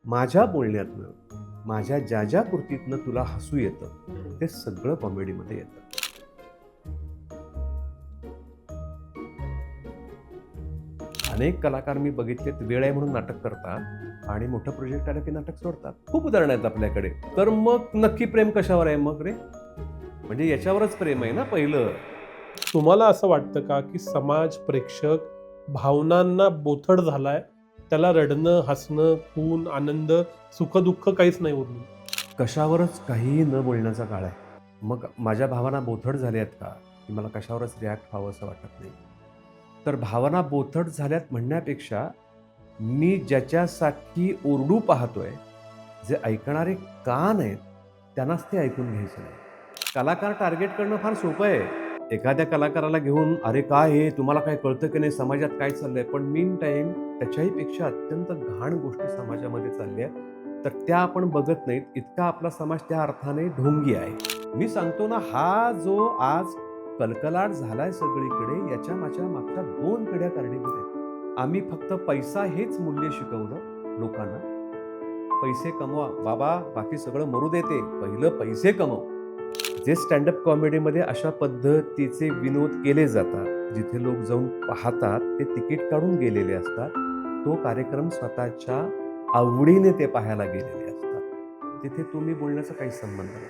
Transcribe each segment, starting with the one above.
माझ्या बोलण्यातनं, माझ्या ज्या ज्या कृतीतनं तुला हसू येतं, ते सगळं कॉमेडीमध्ये येतं. अनेक कलाकार मी बघितलेत, वेळ आहे म्हणून नाटक करतात आणि मोठं प्रोजेक्ट आलं की नाटक सोडतात. खूप उदाहरणं आहेत आपल्याकडे. तर मग नक्की प्रेम कशावर आहे मग रे? म्हणजे याच्यावरच प्रेम आहे ना पहिलं. तुम्हाला असं वाटतं का की समाज, प्रेक्षक भावनांना बोथड झालाय? त्याला रडणं, हसणं, खून, आनंद, सुख-दुःख काहीच नाही उरलं? कशावरच काहीही न बोलण्याचा काळ आहे. मग माझ्या भावना बोथट झाल्या आहेत का? की मला कशावरच रिॲक्ट व्हावं असं वाटत नाही. तर भावना बोथट झाल्यात म्हणण्यापेक्षा मी ज्याच्यासाठी ओरडू पाहतोय, जे ऐकणारे कान आहेत, त्यांनाच ते ऐकून घ्यायचं नाही. कलाकार टार्गेट करणं फार सोपं आहे. एखाद्या कलाकाराला घेऊन, "अरे काय हे? तुम्हाला काय कळतं की नाही? समाजात काय चाललंय?" पण मीन टाईम त्याच्याही पेक्षा अत्यंत घाण गोष्टी समाजामध्ये चालल्या, तर त्या आपण बघत नाहीत. इतका आपला समाज त्या अर्थाने ढोंगी आहे. मी सांगतो ना, हा जो आज कलकलाट झालाय सगळीकडे, याच्या मागच्या 2 पिढ्या कारणीभूत आहेत. आम्ही फक्त पैसा हेच मूल्य शिकवलं लोकांना. पैसे कमवा बाबा, बाकी सगळं मरू देते, पहिलं पैसे कमव. जे स्टँडअप कॉमेडीमध्ये अशा पद्धतीचे विनोद केले जातात, जिथे लोक जाऊन पाहतात, ते तिकीट काढून गेलेले असतात. तो कार्यक्रम स्वतःच्या आवडीने ते पाहायला गेलेले असतात. तिथे तुम्ही बोलण्याचा काही संबंध नाही.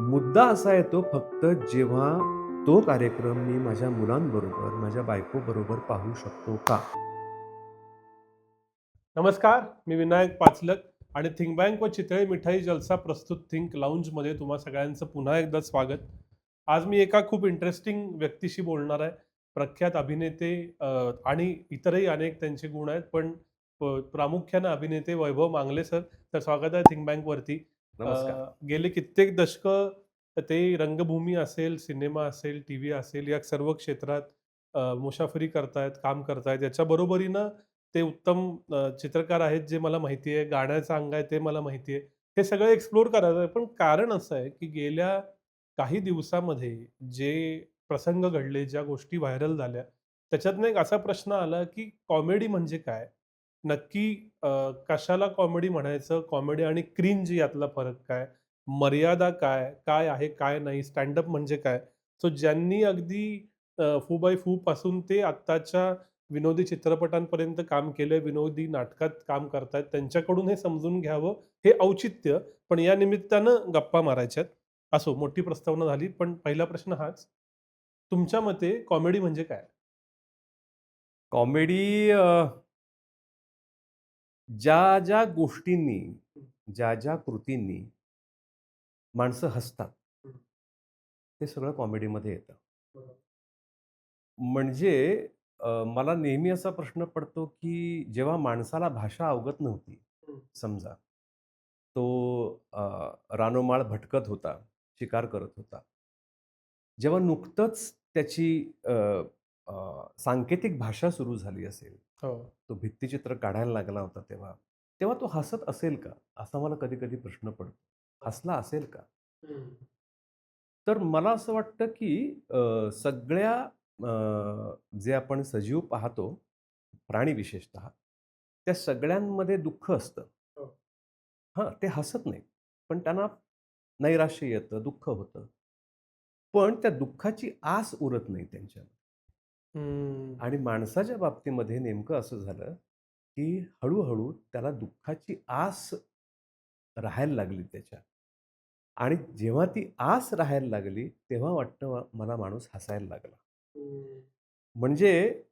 मुद्दा असा येतो फक्त जेव्हा तो कार्यक्रम मी माझ्या मुलांबरोबर, माझ्या बायकोबरोबर पाहू शकतो का? नमस्कार, मी विनायक पाचलक आणि थिंक बँक व चितळे मिठाई जलसा प्रस्तुत थिंक लाऊंजमध्ये तुम्हा सगळ्यांचं पुन्हा एकदा स्वागत. आज मी एका खूप इंटरेस्टिंग व्यक्तीशी बोलणार आहे. प्रख्यात अभिनेते आणि इतरही अनेक त्यांचे गुण आहेत, पण प्रामुख्याने अभिनेते वैभव मांगले सर. तर स्वागत आहे थिंक बँकवरती. नमस्कार. गेले कित्येक दशकं ते रंगभूमी असेल, सिनेमा असेल, टीव्ही असेल, या सर्व क्षेत्रात मुसाफरी करतायत, काम करतायत. याच्या बरोबरीनं ते उत्तम चित्रकार आहेत, जे मला माहिती आहे. गाण्याचा अंग आहे ते मला माहिती आहे. हे सगळं एक्सप्लोर करायचं आहे. पण कारण असं आहे, की गेल्या काही दिवसामध्ये जे प्रसंग घडले, ज्या गोष्टी व्हायरल झाल्या, त्याच्यातनं एक असा प्रश्न आला, की कॉमेडी म्हणजे काय? नक्की कशाला कॉमेडी म्हणायचं? कॉमेडी आणि क्रिंज यातला फरक काय? मर्यादा काय? काय आहे, काय नाही? स्टँडअप म्हणजे काय? सो ज्यांनी अगदी फू बाय फू पासून ते आत्ताच्या विनोदी चित्रपटांपर्यंत काम केलंय, विनोदी नाटकात काम करतायत, त्यांच्याकडून हे समजून घ्यावं, हे औचित्य. पण या निमित्तानं गप्पा मारायच्यात. असो, मोठी प्रस्तावना झाली. पण पहिला प्रश्न हाच, तुमच्या मते कॉमेडी म्हणजे काय? कॉमेडी ज्या गोष्टींनी, ज्या कृतींनी माणसं हसतात, हं, ते सगळं कॉमेडीमध्ये येतं. बरोबर. म्हणजे मला नेहमी असा प्रश्न पडतो, की जेव्हा माणसाला भाषा अवगत नव्हती, हं, समजा, तो रानोमाळ भटकत होता, शिकार करत होता. जेव्हा नुकतंच त्याची अ, अ, सांकेतिक भाषा सुरू झाली असेल, हो. तो भित्तिचित्र काढायला लागला होता तेव्हा, तेव्हा तो हसत असेल का? असा मला कधी-कधी प्रश्न पडतो. हसला असेल का? हं, तर मला असं वाटतं, की सगळ्या जे आपण सजीव पाहतो, प्राणी विशेषतः, त्या सगळ्यांमध्ये दुःख असतं. हो. हां, ते हसत नाहीत. पण त्यांना नैराश्य येतं, दुःख होतं. पण त्या दुःखाची आस उरत नाही त्यांच्यात. हं, आणि माणसाच्या बाबतीमध्ये नेमकं असं झालं, की हळू त्याला दुःखाची आस राहायला लागली त्याच्या. आणि जेव्हा ती आस राहायला लागली, तेव्हा वाटतं मला माणूस हसायला लागला. हं. म्हणजे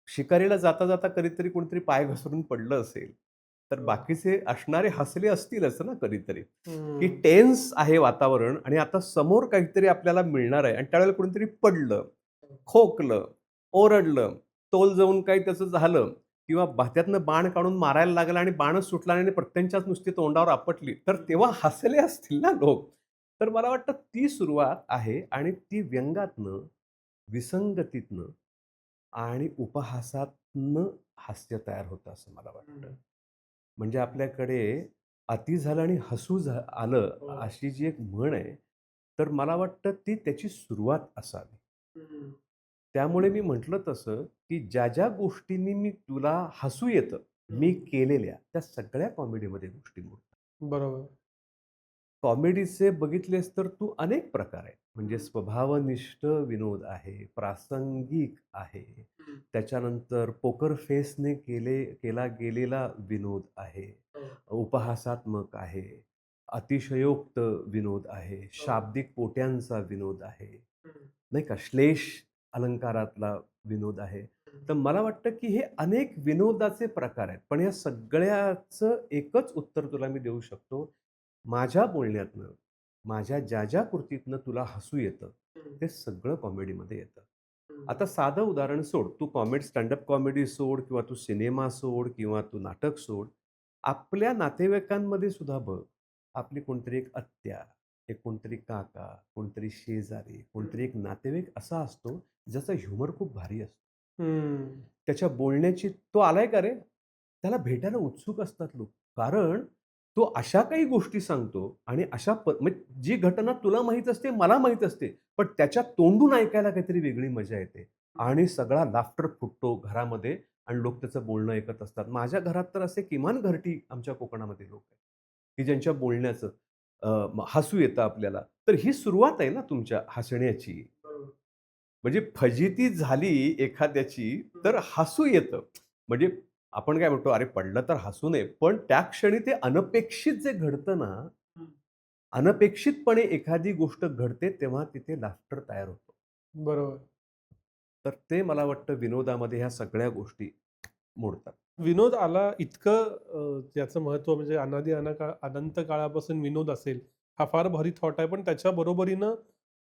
शिकारीला जाता कधीतरी कोणीतरी पाय घसरून पडलं असेल, तर हो. बाकीचे असणारे हसले असतीलच ना कधीतरी, की हं. टेन्स आहे वातावरण आणि आता समोर काहीतरी आपल्याला मिळणार आहे आणि त्यावेळेला कोणीतरी पडलं, खोकलं, ओरडलं, तोल जाऊन काही त्याचं झालं किंवा त्यातनं बाण काढून मारायला लागला आणि बाणच सुटला नाही आणि प्रत्यंच्याच नुसती तोंडावर आपटली, तर तेव्हा हसले असतील ना लोक. तर मला वाटतं ती सुरुवात आहे आणि ती व्यंगातनं, विसंगतीतनं आणि उपहासातनं हास्य तयार होतं असं मला वाटतं. हं. म्हणजे आपल्याकडे अति झालं आणि हसू आलं हो. अशी जी एक म्हण आहे, तर मला वाटतं ती त्याची सुरुवात असावी. हं. त्यामुळे मी म्हटलं तसं, की ज्या गोष्टींनी मी तुला हसू येतं, मी केलेल्या त्या सगळ्या कॉमेडीमध्ये गोष्टी मोडतात. बरोबर. कॉमेडीचे बघितलेस तर तू अनेक प्रकार आहेत. म्हणजे स्वभावनिष्ठ विनोद आहे, प्रासंगिक आहे, हं. त्याच्यानंतर पोकर फेसने केला गेलेला विनोद आहे, हो, उपहासात्मक आहे, अतिशयोक्त विनोद आहे, हो. शाब्दिक कोट्यांचा विनोद आहे, हं, नाही का, श्लेष अलंकारातला विनोद आहे. हं. तर मला वाटतं की हे अनेक विनोदाचे प्रकार आहेत. पण या सगळ्याचं एकच उत्तर तुला मी देऊ शकतो. माझ्या बोलण्यातनं, माझ्या ज्या कृतीतनं तुला हसू येतं, हं, ते सगळं कॉमेडीमध्ये येतं. हं. आता साधं उदाहरण सोड, तू स्टँड कॉमेडी सोड किंवा तू सिनेमा सोड किंवा तू नाटक सोड. आपल्या नातेवाईकांमध्ये सुद्धा बघ, आपली कोणतरी एक आत्या, एक कोणतरी काका, कोणतरी शेजारी, कोणतरी एक नातेवाईक असा असतो, ज्याचा ह्युमर खूप भारी असतो. हं. त्याच्या बोलण्याची "तो आलाय का रे?" त्याला भेटायला उत्सुक असतात लोक. कारण तो अशा काही गोष्टी सांगतो आणि म्हणजे जी घटना तुला माहीत असते, मला माहीत असते, पण त्याच्या तोंडून ऐकायला काहीतरी वेगळी मजा येते आणि सगळा लाफ्टर फुटतो घरामध्ये आणि लोक त्याचं बोलणं ऐकत असतात. माझ्या घरात तर असे किमान घरटी आमच्या कोकणामध्ये लोक आहेत, की ज्यांच्या बोलण्याचं हसू येतं आपल्याला. तर ही सुरुवात आहे ना तुमच्या हसण्याची. बरोबर. म्हणजे फजिती झाली एखाद्याची, हं, तर हसू येतं. म्हणजे आपण काय म्हणतो, "अरे पडलं तर हसू नये." पण त्या क्षणी ते अनपेक्षित जे घडतं ना, हं. अनपेक्षितपणे एखादी गोष्ट घडते, तेव्हा तिथे लाफ्टर तयार होतो. बरोबर. तर ते मला वाटतं विनोदामध्ये ह्या सगळ्या गोष्टी मोडतात. विनोद आला इतकं त्याचं महत्त्व म्हणजे अनंत काळापासून विनोद असेल, हा फार भारी थॉट आहे. पण त्याच्या बरोबरीनं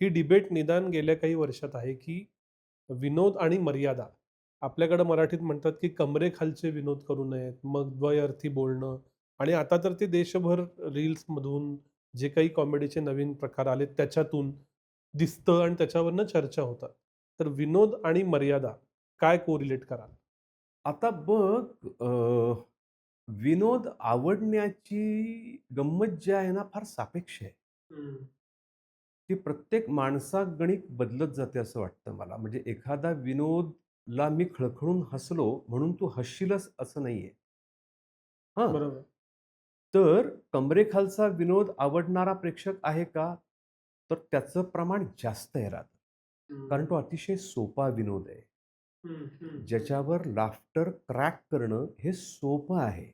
ही डिबेट निदान गेल्या काही वर्षात आहे, की विनोद आणि मर्यादा. आपल्याकडं मराठीत म्हणतात, की कमरेखालचे विनोद करू नयेत. मग द्वयर्थी बोलणं आणि आता तर ते देशभर रील्समधून जे काही कॉमेडीचे नवीन प्रकार आलेत त्याच्यातून दिसतं आणि त्याच्यावरनं चर्चा होतात. तर विनोद आणि मर्यादा काय कोरिलेट कराल? आता बघ, विनोद आवडण्याची गंमत जी आहे ना, फार सापेक्ष आहे. हं. ती प्रत्येक माणसागणिक बदलत जाते असं वाटतं मला. म्हणजे एखादा विनोदला मी खळखळून हसलो म्हणून तू हसशीलच असं नाहीये. हां. बरोबर. तर कमरेखालचा विनोद आवडणारा प्रेक्षक आहे का? तर त्याचं प्रमाण जास्त आहे राहतं. कारण हं. तो अतिशय सोपा विनोद आहे. हं, हं, हं. ज्याच्यावर लाफ्टर क्रॅक करणं हे सोपं आहे.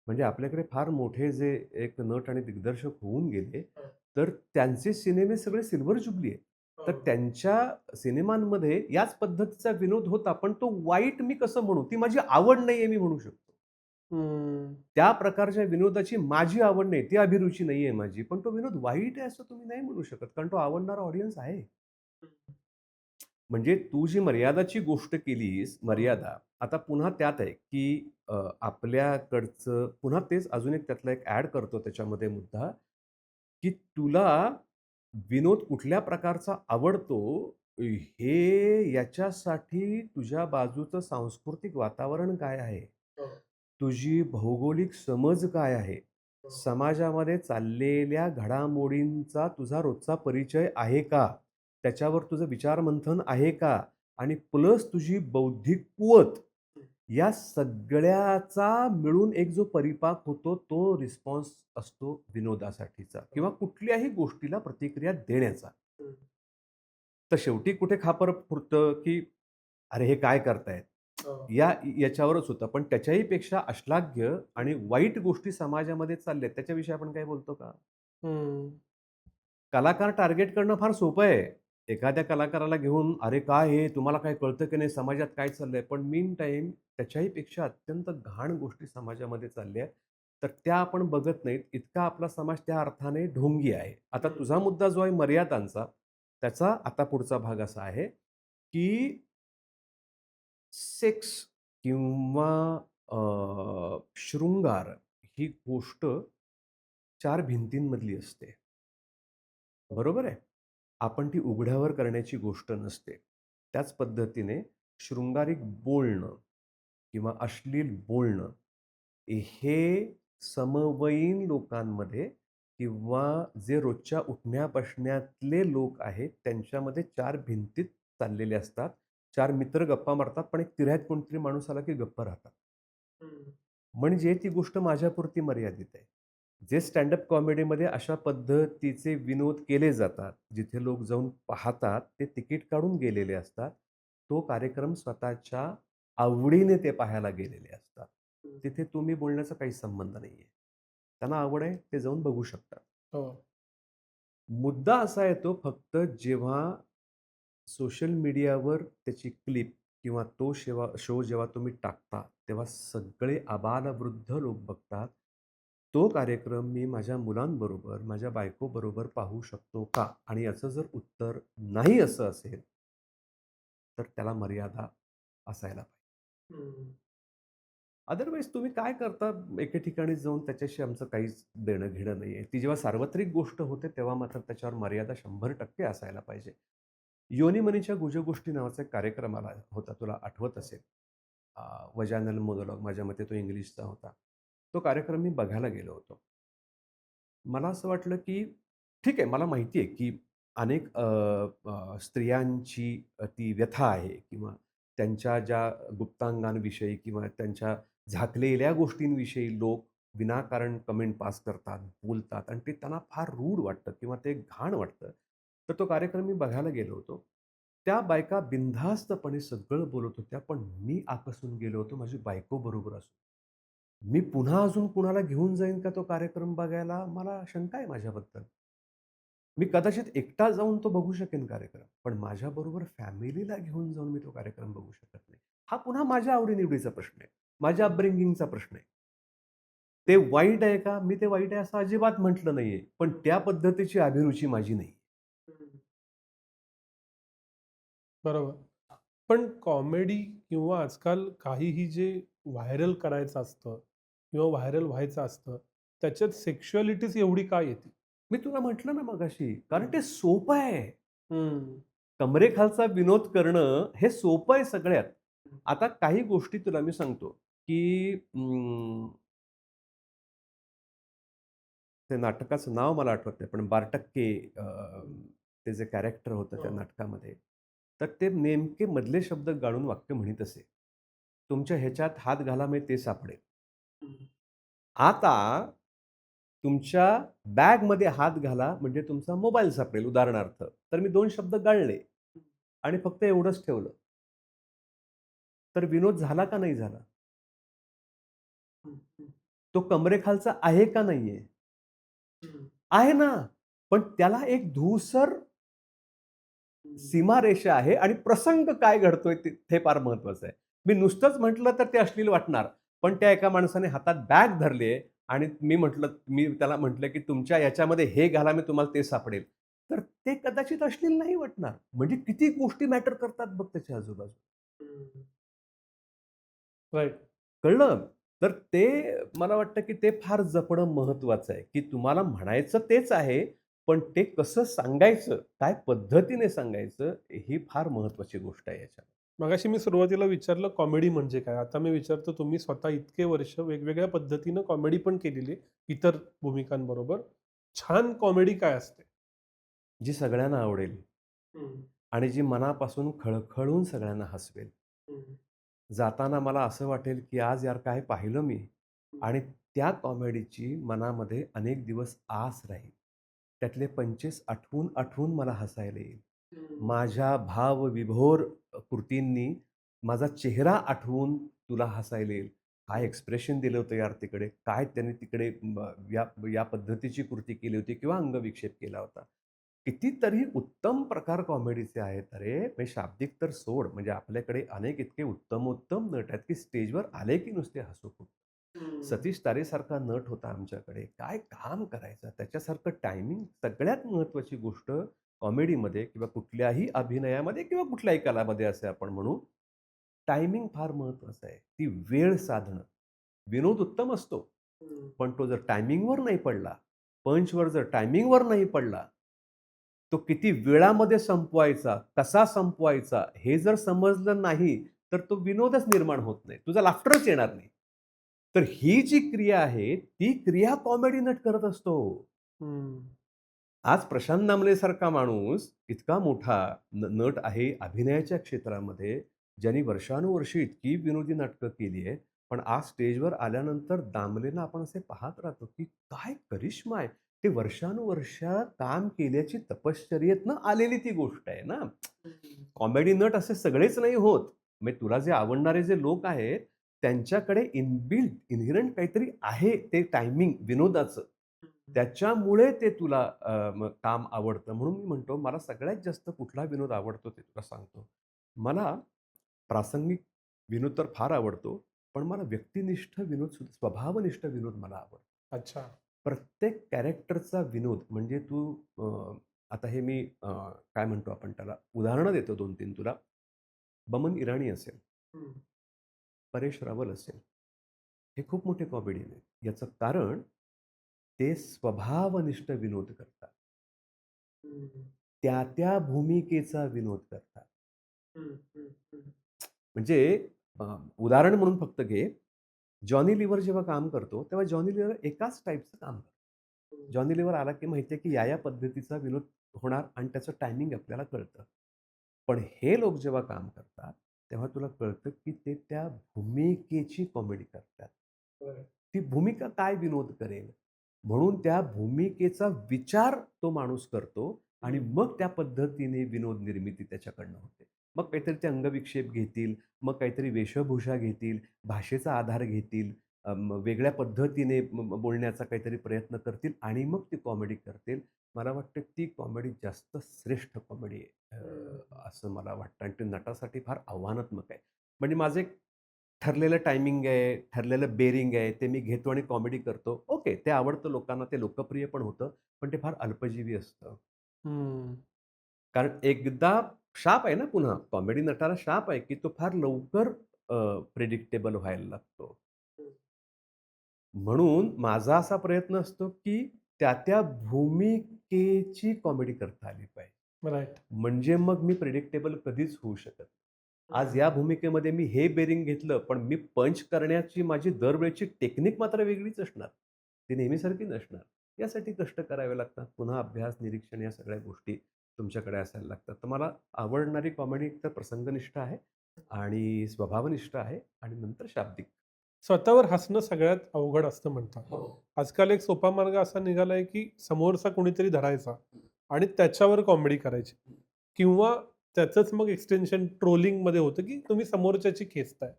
म्हणजे आपल्याकडे फार मोठे जे एक नट आणि दिग्दर्शक होऊन गेले, हो, तर त्यांचे सिनेमे सगळे सिल्व्हर जुबली आहेत. तर हो. त्यांच्या सिनेमांमध्ये याच पद्धतीचा विनोद होता, पण तो वाईट मी कसं म्हणू? ती माझी आवड नाहीये मी म्हणू शकतो. हं. त्या प्रकारच्या विनोदाची माझी आवड नाही, ती अभिरुची नाहीये माझी. पण तो विनोद वाईट आहे असं तुम्ही नाही म्हणू शकत, कारण तो आवडणारा ऑडियन्स आहे. म्हणजे तू जी मर्यादाची गोष्ट केलीस, हो. मर्यादा, आता पुन्हा त्यात आहे, की आपल्याकडचं पुन्हा तेच अजून एक त्यातला एक ॲड करतो त्याच्यामध्ये मुद्दा, की तुला विनोद कुठल्या प्रकारचा आवडतो, हे याच्यासाठी तुझ्या बाजूचं सांस्कृतिक वातावरण काय आहे? हो, तुझी भौगोलिक समज काय आहे? हो. समाजामध्ये चाललेल्या घडामोडींचा तुझा रोजचा परिचय आहे का? त्याच्यावर तुझं विचारमंथन आहे का? आणि प्लस तुझी बौद्धिक कुवत, हं, या सगळ्याचा मिळून एक जो परिपाक होतो, तो रिस्पॉन्स असतो विनोदासाठीचा किंवा हो. कुठल्याही गोष्टीला प्रतिक्रिया देण्याचा. हं. तर शेवटी कुठे खापर फुटतं, की "अरे, हे काय करतायत?" हो. याच्यावरच होतं. पण त्याच्याही पेक्षा अश्लाघ्य आणि वाईट गोष्टी समाजामध्ये चालल्यात, त्याच्याविषयी आपण काही बोलतो का? हं. कलाकार टार्गेट करणं फार सोपं आहे. एखाद्या कलाकाराला घेऊन, "अरे काय हे? तुम्हाला काही कळतं की नाही? समाजात काय चाललंय?" पण मीन टाईम त्याच्याही पेक्षा अत्यंत घाण गोष्टी समाजामध्ये चालल्या आहेत. तर त्या आपण बघत नाहीत. इतका आपला समाज त्या अर्थाने ढोंगी आहे. आता हं. तुझा मुद्दा जो आहे मर्यादांचा, त्याचा आता पुढचा भाग असा आहे, की सेक्स किंवा शृंगार ही गोष्ट 4 भिंतींमधली असते. बरोबर आहे? आपण ती उघड्यावर करण्याची गोष्ट नसते. त्याच पद्धतीने शृंगारिक बोलणं किंवा अश्लील बोलणं हे समवयीन लोकांमध्ये किंवा जे रोजच्या उठण्या-बसण्यातले लोक आहेत, त्यांच्यामध्ये 4 भिंतीत चाललेले असतात. 4 मित्र गप्पा मारतात, पण एक तिऱ्ह्यात कोणतरी माणूस आला की गप्प राहतात. हं. म्हणजे ती गोष्ट माझ्यापुरती मर्यादित आहे. जे स्टँडअप कॉमेडीमध्ये अशा पद्धतीचे विनोद केले जातात, जिथे लोक जाऊन पाहतात, ते तिकीट काढून गेलेले असतात. तो कार्यक्रम स्वतःच्या आवडीने ते पाहायला गेलेले असतात. हं. तिथे तुम्ही बोलण्याचा काही संबंध नाहीये. त्यांना आवड आहे, ते जाऊन बघू शकतात. हो. मुद्दा असा येतो फक्त जेव्हा सोशल मीडियावर त्याची क्लिप किंवा तो शो जेव्हा तुम्ही टाकता, तेव्हा सगळे आबालवृद्ध लोक बघतात. तो कार्यक्रम मी माझ्या मुलांबरोबर, माझ्या बायकोबरोबर पाहू शकतो का? आणि याचं जर उत्तर नाही असं असेल, तर त्याला मर्यादा असायला पाहिजे. हं. अदरवाईज तुम्ही काय करता एके ठिकाणी जाऊन त्याच्याशी आमचं काहीच देणं-घेणं नाहीये. ती जेव्हा सार्वत्रिक गोष्ट होते, तेव्हा मात्र त्याच्यावर मर्यादा 100% असायला पाहिजे. योनीमनीच्या गुजगोष्टी नावाचा एक कार्यक्रम आला होता, तुला आठवत असेल. अ, वजानल मोनोलॉग माझ्या मते तो इंग्लिशचा होता. तो कार्यक्रम मी बघायला गेलो होतो. मला असं वाटलं, की ठीक आहे, मला माहिती आहे, की अनेक स्त्रियांची ती व्यथा आहे किंवा त्यांच्या ज्या गुप्तांगांविषयी किंवा त्यांच्या झाकलेल्या गोष्टींविषयी लोक विनाकारण कमेंट पास करतात, बोलतात आणि ते त्यांना फार रूड वाटतं किंवा ते घाण वाटतं. तर तो कार्यक्रम मी बघायला गेलो होतो. त्या बायका बिनधास्तपणे सगळं बोलत होत्या, पण मी आकसून गेलो होतो माझी बायको बरोबर असून. मी पुन्हा अजून कुणाला घेऊन जाईन का तो कार्यक्रम बघायला? मला शंका आहे माझ्याबद्दल. मी कदाचित एकटा जाऊन तो बघू शकेन कार्यक्रम. पण माझ्याबरोबर फॅमिलीला घेऊन जाऊन मी तो कार्यक्रम बघू शकत नाही. हा पुन्हा माझ्या आवडी-निवडीचा प्रश्न आहे. माझ्या अपब्रिंगिंगचा प्रश्न आहे. ते वाईट आहे का? मी ते वाईट आहे असं अजिबात म्हटलं नाहीये. पण त्या पद्धतीची अभिरुची माझी नाही. हं. बरोबर. पण कॉमेडी किंवा आजकाल काहीही जे व्हायरल करायचं असतं किंवा व्हायरल व्हायचं असतं, त्याच्यात सेक्शुअलिटीच एवढी का येते? मी तुला म्हटलं ना मगाशी, कारण हं. ते सोपं आहे. हं. कमरेखालचा विनोद करणं हे सोपं आहे सगळ्यात. आता काही गोष्टी तुला मी सांगतो, की ते नाटकाचं नाव मला आठवत नाही, पण बारटक्के ते जे कॅरेक्टर होतं त्या हो. नाटकामध्ये, तर ते नेमके मधले शब्द गाळून वाक्य म्हणीत असे. तुमच्या ह्याच्यात हात घाला मी ते सापडेल. हं. आता तुमच्या बॅगमध्ये हात घाला म्हणजे तुमचा मोबाईल सापडेल उदाहरणार्थ. तर मी 2 शब्द गाळले आणि फक्त एवढंच ठेवलं. तर विनोद झाला का नाही झाला? हं, हं, तो कमरेखालचा आहे का नाहीये? हं, आहे ना. पण त्याला एक धूसर हं, सीमारेषा आहे आणि प्रसंग काय घडतोय ते फार महत्वाचं आहे. मी नुसतंच म्हटलं तर ते अश्लील वाटणार. पण त्या एका माणसाने हातात बॅग धरली आहे आणि मी त्याला म्हटलं, की तुमच्या याच्यामध्ये हे घाला मी तुम्हाला ते सापडेल. तर ते कदाचित अश्लील नाही वाटणार. म्हणजे किती गोष्टी मॅटर करतात बघ त्याच्या आजूबाजू. हं. राइट. कळलं? तर ते मला वाटतं, की ते फार जपणं महत्वाचं आहे, की तुम्हाला म्हणायचं तेच आहे, पण ते कसं सांगायचं, काय पद्धतीने सांगायचं, ही फार महत्वाची गोष्ट आहे याच्यात. मगाशी मी सुरुवातीला विचारलं कॉमेडी म्हणजे काय? आता मी विचारतो तुम्ही स्वतः इतके वर्ष वेगवेगळ्या पद्धतीनं कॉमेडी पण केलेली आहे, इतर भूमिकांबरोबर. छान कॉमेडी काय असते? जी सगळ्यांना आवडेल हं, आणि जी मनापासून खळखळून सगळ्यांना हसवेल. हं, जाताना मला असं वाटेल, की आज यार काय पाहिलं मी हं, आणि त्या कॉमेडीची मनामध्ये अनेक दिवस आस राहील. त्यातले 25 आठवून मला हसायला येईल. हं, माझ्या भावविभोर कृतींनी माझा चेहरा आठवून तुला हसायला येईल. काय हं, एक्सप्रेशन दिलं होतं यार तिकडे. काय त्याने तिकडे या या पद्धतीची कृती केली होती किंवा अंगविक्षेप केला होता. कितीतरी उत्तम प्रकार कॉमेडीचे आहेत. अरे, म्हणजे शाब्दिक तर सोड. म्हणजे आपल्याकडे अनेक इतके उत्तमोत्तम नट आहेत, की स्टेजवर आले की नुसते हसू फुटतात. हं, सतीश तारेसारखा नट होता आमच्याकडे. काय काम करायचा. त्याच्यासारखं टायमिंग सगळ्यात महत्त्वाची गोष्ट कॉमेडीमध्ये किंवा कुठल्याही अभिनयामध्ये किंवा कुठल्याही कलामध्ये असे आपण म्हणू, टायमिंग फार महत्त्वाचं आहे. ती वेळ साधणं. विनोद उत्तम असतो. हं, पण तो जर टायमिंगवर नाही पडला, पंचवर जर टायमिंगवर नाही पडला, तो किती वेळामध्ये संपवायचा, कसा संपवायचा हे जर समजलं नाही, तर तो विनोदच निर्माण होत नाही. तुझा लाफ्टरच येणार नाही. तर ही जी क्रिया आहे, ती क्रिया कॉमेडी नट करत असतो. हं. आज प्रशांत दामलेसारखा माणूस इतका मोठा नट आहे अभिनयाच्या क्षेत्रामध्ये, ज्यांनी वर्षानुवर्षे इतकी विनोदी नाटकं केली आहेत. पण आज स्टेजवर आल्यानंतर दामलेंना आपण असे पाहत राहतो, की काय करिश्मा आहे. ते वर्षानुवर्ष काम केल्याची तपश्चर्येतनं आलेली ती गोष्ट आहे ना. कॉमेडी नट असे सगळेच नाही होत. म्हणजे तुला जे आवडणारे जे लोक आहेत, त्यांच्याकडे इन्हेरंट काहीतरी आहे ते टायमिंग विनोदाचं. त्याच्यामुळे ते तुला मग काम आवडतं. म्हणून मी म्हणतो मला सगळ्यात जास्त कुठला विनोद आवडतो ते तुला सांगतो. मला प्रासंगिक विनोद तर फार आवडतो, पण मला व्यक्तिनिष्ठ विनोद सुद्धा स्वभावनिष्ठ विनोद मला आवडतो. अच्छा. प्रत्येक कॅरेक्टरचा विनोद म्हणजे तू आता हे मी काय म्हणतो आपण त्याला उदाहरणं देतो 2-3 तुला. बमन इराणी असेल, हं. परेश रावल असेल, हे खूप मोठे कॉमेडियन आहेत. याचं कारण ते स्वभावनिष्ठ विनोद करतात. हं. त्या भूमिकेचा विनोद करतात. हं, हं, हं. म्हणजे अ, उदाहरण म्हणून फक्त घे. जॉनी लिव्हर जेव्हा काम करतो, तेव्हा जॉनी लिव्हर एकाच टाइपचं काम करतो. जॉनी लिव्हर आला की माहिती आहे की या पद्धतीचा विनोद होणार आणि त्याचं टायमिंग आपल्याला कळतं. पण हे लोक जेव्हा काम करतात, तेव्हा तुला कळतं की ते त्या भूमिकेची कॉमेडी करतात. बरं. ती भूमिका काय विनोद करेल? म्हणून त्या भूमिकेचा विचार तो माणूस करतो आणि मग त्या पद्धतीने विनोद निर्मिती त्याच्याकडनं होते. मग काहीतरी ते अंगविक्षेप घेतील, मग काहीतरी वेशभूषा घेतील, भाषेचा आधार घेतील, वेगळ्या पद्धतीने बोलण्याचा काहीतरी प्रयत्न करतील आणि मग ती कॉमेडी करतील. मला वाटतं ती कॉमेडी जास्त श्रेष्ठ कॉमेडी आहे असं मला वाटतं आणि ते नटासाठी फार आव्हानात्मक आहे. म्हणजे माझं एक ठरलेलं टायमिंग आहे, ठरलेलं बेअरिंग आहे, ते मी घेतो आणि कॉमेडी करतो. ओके, ते आवडतं लोकांना, ते लोकप्रिय पण होतं, पण ते फार अल्पजीवी असतं. हं. कारण एकदा शाप आहे ना पुन्हा, कॉमेडी नटाला शाप आहे, की तो फार लवकर प्रिडिक्टेबल व्हायला लागतो. म्हणून माझा असा प्रयत्न असतो, की त्या भूमिकेची कॉमेडी करता आली पाहिजे. राइट. म्हणजे मग मी प्रिडिक्टेबल कधीच होऊ शकत नाही. आज या हं. भूमिकेमध्ये मी हे बेअरिंग घेतलं, पण मी पंच करण्याची माझी दरवेळची टेक्निक मात्र वेगळीच असणार. ती नेहमीसारखी नसणार. यासाठी कष्ट करावे लागतात. पुन्हा अभ्यास, निरीक्षण या सगळ्या गोष्टी तुमच्याकडे असायला लागतात. तर मला आवडणारी कॉमेडी एकतर प्रसंगनिष्ठ आहे आणि स्वभावनिष्ठ आहे आणि नंतर शाब्दिक. स्वतःवर हसणं सगळ्यात अवघड असतं म्हणतात. हो. आजकाल एक सोपा मार्ग असा निघालाय, की समोरचा कोणीतरी धरायचा आणि त्याच्यावर कॉमेडी करायची किंवा त्याचंच मग एक्सटेन्शन ट्रोलिंगमध्ये होतं, की तुम्ही समोरच्याची खेचताय.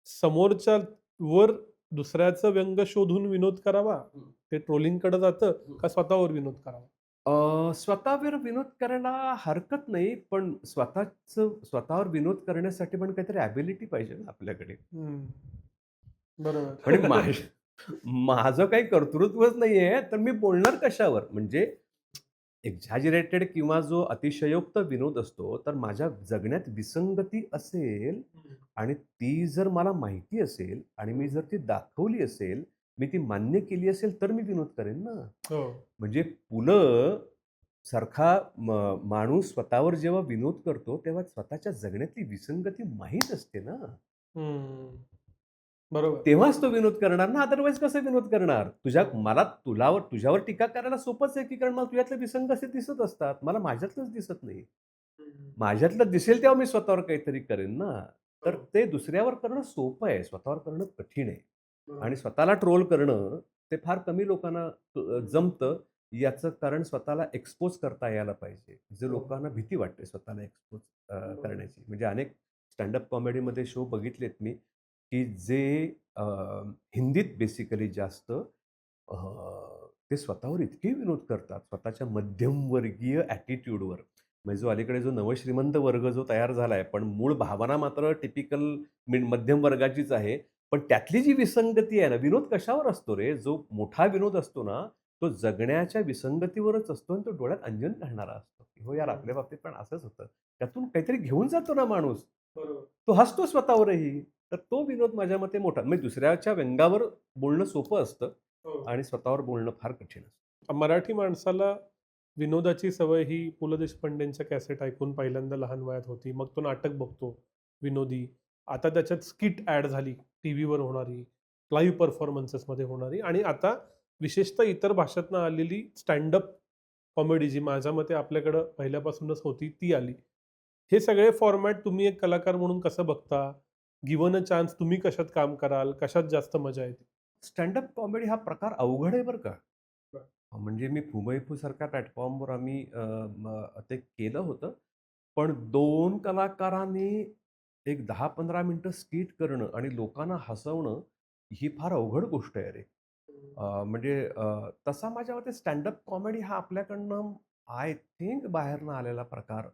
समोरच्यावर दुसऱ्याचं व्यंग शोधून विनोद करावा, ते ट्रोलिंगकडे जातं का स्वतःवर विनोद करावा? स्वतःवर विनोद करायला हरकत नाही, पण स्वतःवर विनोद करण्यासाठी पण काहीतरी एबिलिटी पाहिजे ना आपल्याकडे. हं. बरोबर. म्हणजे माझं काही कर्तृत्वच नाहीये, तर मी बोलणार कशावर? म्हणजे एक्झॅजरेटेड किंवा जो अतिशयोक्त विनोद असतो, तर माझ्या जगण्यात विसंगती असेल आणि ती जर मला माहिती असेल आणि मी जर ती दाखवली असेल, मी ती मान्य केली असेल, तर मी विनोद करेन ना. हो. म्हणजे पुलं सारखा माणूस स्वतःवर जेव्हा विनोद करतो, तेव्हा स्वतःच्या जगण्यातली विसंगती माहीत असते ना. हं. बरोबर. तेव्हाच तो विनोद करणार ना, अदरवाईज कसं विनोद करणार? तुझ्यावर टीका करायला सोपंच आहे, की कारण मला तुझ्यातल्या विसंगती दिसत असतात. मला माझ्यातलंच दिसत नाही. हं. माझ्यातलं दिसेल तेव्हा मी स्वतःवर काहीतरी करेन ना. तर हो. ते दुसऱ्यावर करणं सोपं आहे, स्वतःवर करणं कठीण आहे. आणि बरोबर. स्वतःला ट्रोल करणं ते फार कमी लोकांना जमतं. याचं कारण स्वतःला एक्सपोज करता यायला पाहिजे. जे हो. लोकांना भीती वाटते स्वतःला एक्सपोज बरोबर. करण्याची. म्हणजे अनेक स्टँड कॉमेडीमध्ये शो बघितलेत मी, की जे हिंदीत बेसिकली जास्त ते स्वतःवर इतके विनोद करतात, स्वतःच्या मध्यमवर्गीय ॲटिट्यूडवर. म्हणजे अलीकडे जो नवश्रीमंत वर्ग जो तयार झालाय, पण मूळ भावना मात्र टिपिकल मध्यम वर्गाचीच आहे. पण त्यातली जी विसंगती आहे ना, विनोद कशावर असतो रे? जो मोठा विनोद असतो ना, तो जगण्याच्या विसंगतीवरच असतो आणि तो डोळ्यात अंजन घालणारा असतो. की हो यार, हं. आपल्या बाबतीत पण असंच होतं. त्यातून काहीतरी घेऊन जातो ना माणूस. बरोबर. तो हसतो स्वतःवरही. तर तो विनोद माझ्या मते मोठा. म्हणजे दुसऱ्याच्या व्यंगावर बोलणं सोपं असतं हो. आणि स्वतःवर बोलणं फार कठीण असतं. मराठी माणसाला विनोदाची सवय ही पु. ल. देशपांडेंच्या कॅसेट ऐकून पहिल्यांदा लहान वयात होती. मग तो नाटक बघतो विनोदी. आता त्याच्यात स्किट ॲड झाली टीव्हीवर होणारी, लाईव्ह परफॉर्मन्सेसमध्ये होणारी आणि आता विशेषतः इतर भाषातनं आलेली स्टँड कॉमेडी जी माझ्या मते आपल्याकडं पहिल्यापासूनच होती ती आली. हे सगळे फॉर्मॅट तुम्ही एक कलाकार म्हणून कसं बघता? गिव्हन अ चान्स तुम्ही कशात काम कराल? कशात जास्त मजा येते? स्टँडअप कॉमेडी हा प्रकार अवघड आहे बरं का. म्हणजे मी फुमैफू सारख्या प्लॅटफॉर्मवर आम्ही ते केलं होतं. पण 2 कलाकारांनी एक 10-15 मिनिटं स्किट करणं आणि लोकांना हसवणं, ही फार अवघड गोष्ट आहे रे. म्हणजे तसा माझ्या मते स्टँडअप कॉमेडी हा आपल्याकडनं आय थिंक बाहेरनं आलेला प्रकार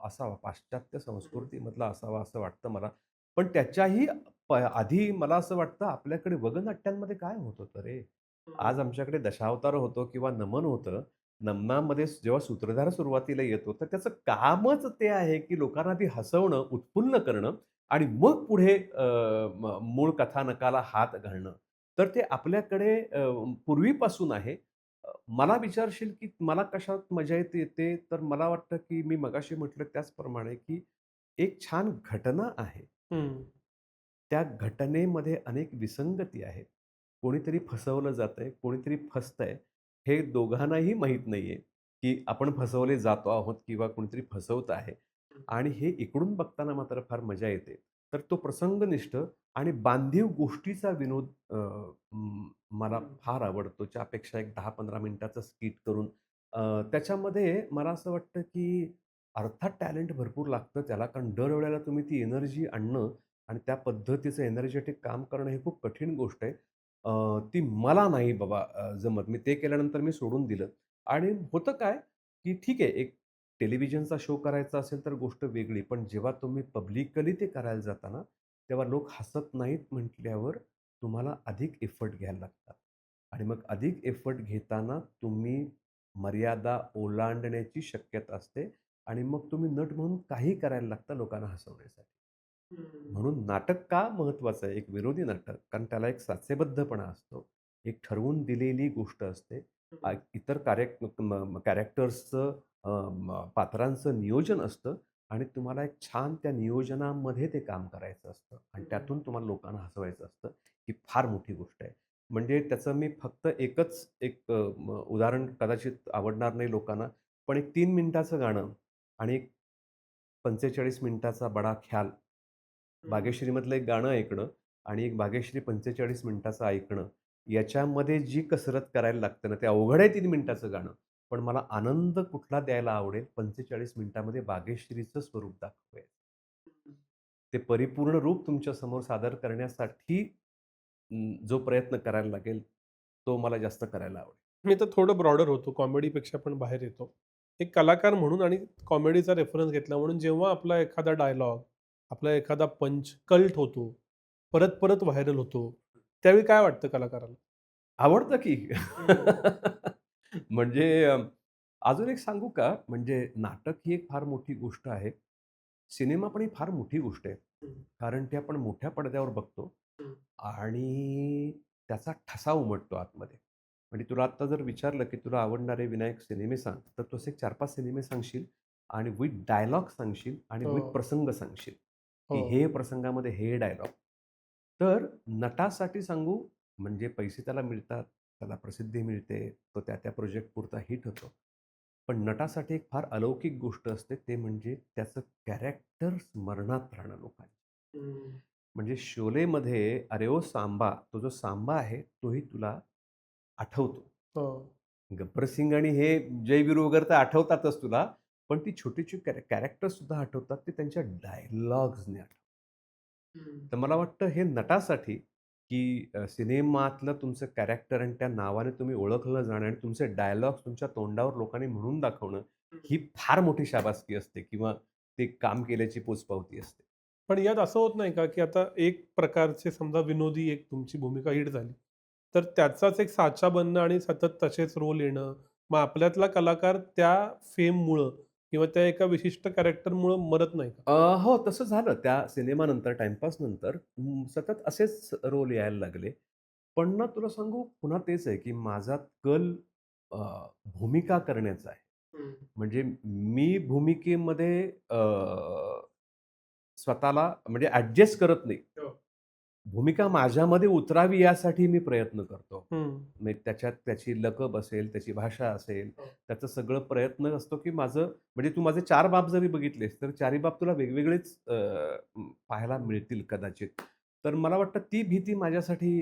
असावा. पाश्चात्य संस्कृतीमधला असावा असं वाटतं मला. पण त्याच्याही आधी मला असं वाटतं आपल्याकडे वगनाट्यांमध्ये काय होत होतं रे? आज आमच्याकडे दशावतार होतो किंवा नमन होतं. नमनामध्ये जेव्हा सूत्रधार सुरुवातीला येतो, तर त्याचं कामच ते आहे, की लोकांना ती हसवणं, उत्फुल्ल करणं आणि मग पुढे मूळ कथानकाला हात घालणं. तर ते आपल्याकडे पूर्वीपासून आहे. मला विचारशील, की मला कशात मजा येते, तर मला वाटतं, की मी मगाशी म्हटलं त्याचप्रमाणे, की एक छान घटना आहे. हं. त्या घटनेमध्ये अनेक विसंगती आहेत. कोणीतरी फसवलं जातंय, कोणीतरी फसतंय. हे दोघांनाही माहीत नाहीये, की आपण फसवले जातो आहोत किंवा कोणीतरी फसवत आहे. आणि हे इकडून बघताना मात्र फार मजा येते. तर तो प्रसंगनिष्ठ आणि बांधीव गोष्टीचा विनोद मला फार आवडतो. त्यापेक्षा एक 10-15 मिनिटाचं स्किट करून त्याच्यामध्ये मला असं वाटतं, की अर्थात टॅलेंट भरपूर लागतं त्याला. कारण दरवेळेला तुम्ही ती एनर्जी आणणं आणि त्या पद्धतीचं एनर्जेटिक काम करणं ही खूप कठीण गोष्ट आहे. ती मला नाही बाबा जमत. मी ते केल्यानंतर मी सोडून दिलं आणि होतं काय, की ठीक आहे एक टेलिव्हिजनचा शो करायचा असेल तर गोष्ट वेगळी. पण जेव्हा तुम्ही पब्लिकली ते करायला जाता ना, तेव्हा लोक हसत नाहीत म्हटल्यावर तुम्हाला अधिक एफर्ट घ्यायला लागतात. आणि मग अधिक एफर्ट घेताना तुम्ही मर्यादा ओलांडण्याची शक्यता असते आणि मग तुम्ही नट म्हणून काही करायला लागतं लोकांना हसवण्यासाठी. म्हणून नाटक का महत्त्वाचं आहे? एक विनोदी नाटक, कारण त्याला एक साचेबद्धपणा असतो. एक ठरवून दिलेली गोष्ट असते. इतर कॅरेक्टर्सचं पात्रांचं नियोजन असतं आणि तुम्हाला एक छान त्या नियोजनामध्ये ते काम करायचं असतं आणि त्यातून तुम्हाला लोकांना हसवायचं असतं. ही फार मोठी गोष्ट आहे. म्हणजे त्याचं मी फक्त एकच उदाहरण कदाचित आवडणार नाही लोकांना, पण एक 3 मिनिटाचं गाणं आणि एक 45 मिनिटाचा बडा ख्याल. भाग्यश्रीमधलं एक गाणं ऐकणं आणि एक भाग्यश्री 45 मिनिटाचं ऐकणं, याच्यामध्ये जी कसरत करायला लागते ना, ते अवघड आहे 3 मिनिटाचं गाणं. पण मला आनंद कुठला द्यायला आवडेल 45 मिनिटामध्ये भाग्यश्रीचं स्वरूप दाखवायचं. ते परिपूर्ण रूप तुमच्यासमोर सादर करण्यासाठी जो प्रयत्न करायला लागेल, तो मला जास्त करायला आवडेल. मी तर थोडं ब्रॉडर होतो. कॉमेडीपेक्षा पण बाहेर येतो. एक कलाकार म्हणून आणि कॉमेडीचा रेफरन्स घेतला म्हणून जेव्हा आपला एखादा डायलॉग, आपला एखादा पंच कल्ट होतो, परत-परत व्हायरल होतो, त्यावेळी काय वाटतं कलाकाराला? आवडतं की. हं. म्हणजे अजून एक सांगू का? म्हणजे नाटक ही एक फार मोठी गोष्ट आहे. सिनेमा पण ही फार मोठी गोष्ट आहे. हं, कारण ते आपण मोठ्या पडद्यावर बघतो हं, आणि त्याचा ठसा उमटतो आतमध्ये. म्हणजे तुला आत्ता जर विचारलं, की तुला आवडणारे विनायक सिनेमे सांग, तर तू असे 4-5 सिनेमे सांगशील आणि विथ डायलॉग सांगशील आणि हो, विथ प्रसंग सांगशील, की हो. हे प्रसंगामध्ये हे डायलॉग. तर नटासाठी सांगू म्हणजे पैसे त्याला मिळतात, त्याला प्रसिद्धी मिळते, तो त्या प्रोजेक्टपुरता हिट होतो. पण नटासाठी एक फार अलौकिक गोष्ट असते, ते म्हणजे त्याचं कॅरेक्टर स्मरणात राहणं लोकांच्या. हं. म्हणजे शोलेमध्ये "अरे ओ सांबा" तो जो सांबा आहे, तोही तुला आठवतो. हो. गब्बर सिंग आणि हे जय-वीरू वगैरे तर आठवतातच तुला, पण ती छोटी-छोटी कॅरेक्टर्ससुद्धा आठवतात, ते त्यांच्या डायलॉग्सने आठवतात. हं. तर मला वाटतं हे नटासाठी, की सिनेमातलं तुमचं कॅरेक्टर आणि त्या नावाने तुम्ही ओळखलं जाणं आणि तुमचे डायलॉग्स तुमच्या तोंडावर लोकांनी म्हणून दाखवणं, ही फार मोठी शाबासकी असते किंवा ते काम केल्याची पोचपावती असते. पण यात असं होत नाही का, की आता एक प्रकारचे समजा विनोदी एक तुमची भूमिका हिट झाली, तर त्याचाच एक साचा बनणं आणि सतत तसेच रोल येणं, मग आपल्यातला कलाकार त्या फेममुळं किंवा त्या एका विशिष्ट कॅरेक्टरमुळं मरत नाही का? हो, तसं झालं त्या सिनेमानंतर, टाईमपासनंतर सतत असेच रोल यायला लागले. पण ना तुला सांगू पुन्हा तेच आहे, की माझा कल अ, भूमिका करण्याचा आहे. हं. म्हणजे मी भूमिकेमध्ये स्वतःला म्हणजे ॲडजस्ट करत नाही. हो. भूमिका माझ्यामध्ये उतरावी यासाठी मी प्रयत्न करतो. हं. म्हणजे त्याच्यात त्याची लकब असेल, त्याची भाषा असेल, हो. त्याचं सगळं प्रयत्न असतो, की माझं म्हणजे तू माझे 4 बाप जरी बघितलेस, तर चारही बाप तुला वेगवेगळेच पाहायला मिळतील कदाचित. तर मला वाटतं ती भीती माझ्यासाठी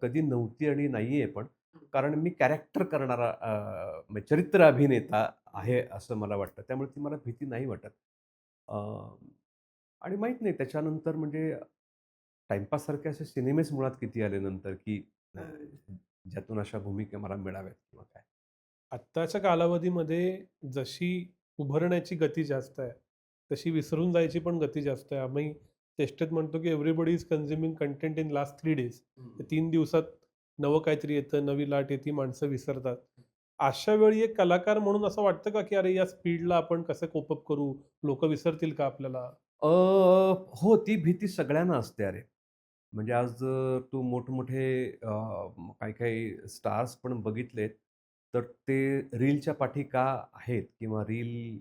कधी नव्हती आणि नाहीये पण. कारण मी कॅरेक्टर करणारा म्हणजे चरित्र अभिनेता आहे असं मला वाटतं. त्यामुळे ती मला भीती नाही वाटत. अ, आणि माहीत नाही त्याच्यानंतर म्हणजे टाईमपाससारखे असे सिनेमेच मुळात किती आले नंतर, की अ, ज्यातून अशा भूमिका मला मिळाव्यात किंवा काय. आत्ताच्या कालावधीमध्ये जशी उभरण्याची गती जास्त आहे, तशी विसरून जायची पण गती जास्त आहे. आम्ही चेष्टेत म्हणतो, की everybody is consuming content in last 3 days. 3 दिवसात नवं काहीतरी येतं, नवी लाट येते, माणसं विसरतात. अशा वेळी एक कलाकार म्हणून असं वाटतं का, की अरे या स्पीडला आपण कसं कोप अप करू? लोकं विसरतील का आपल्याला? अ, हो, ती भीती सगळ्यांना असते अरे. म्हणजे आज तू मोठमोठे काही-काही स्टार्स पण बघितलेत, तर ते रीलच्या पाठी का आहेत किंवा रील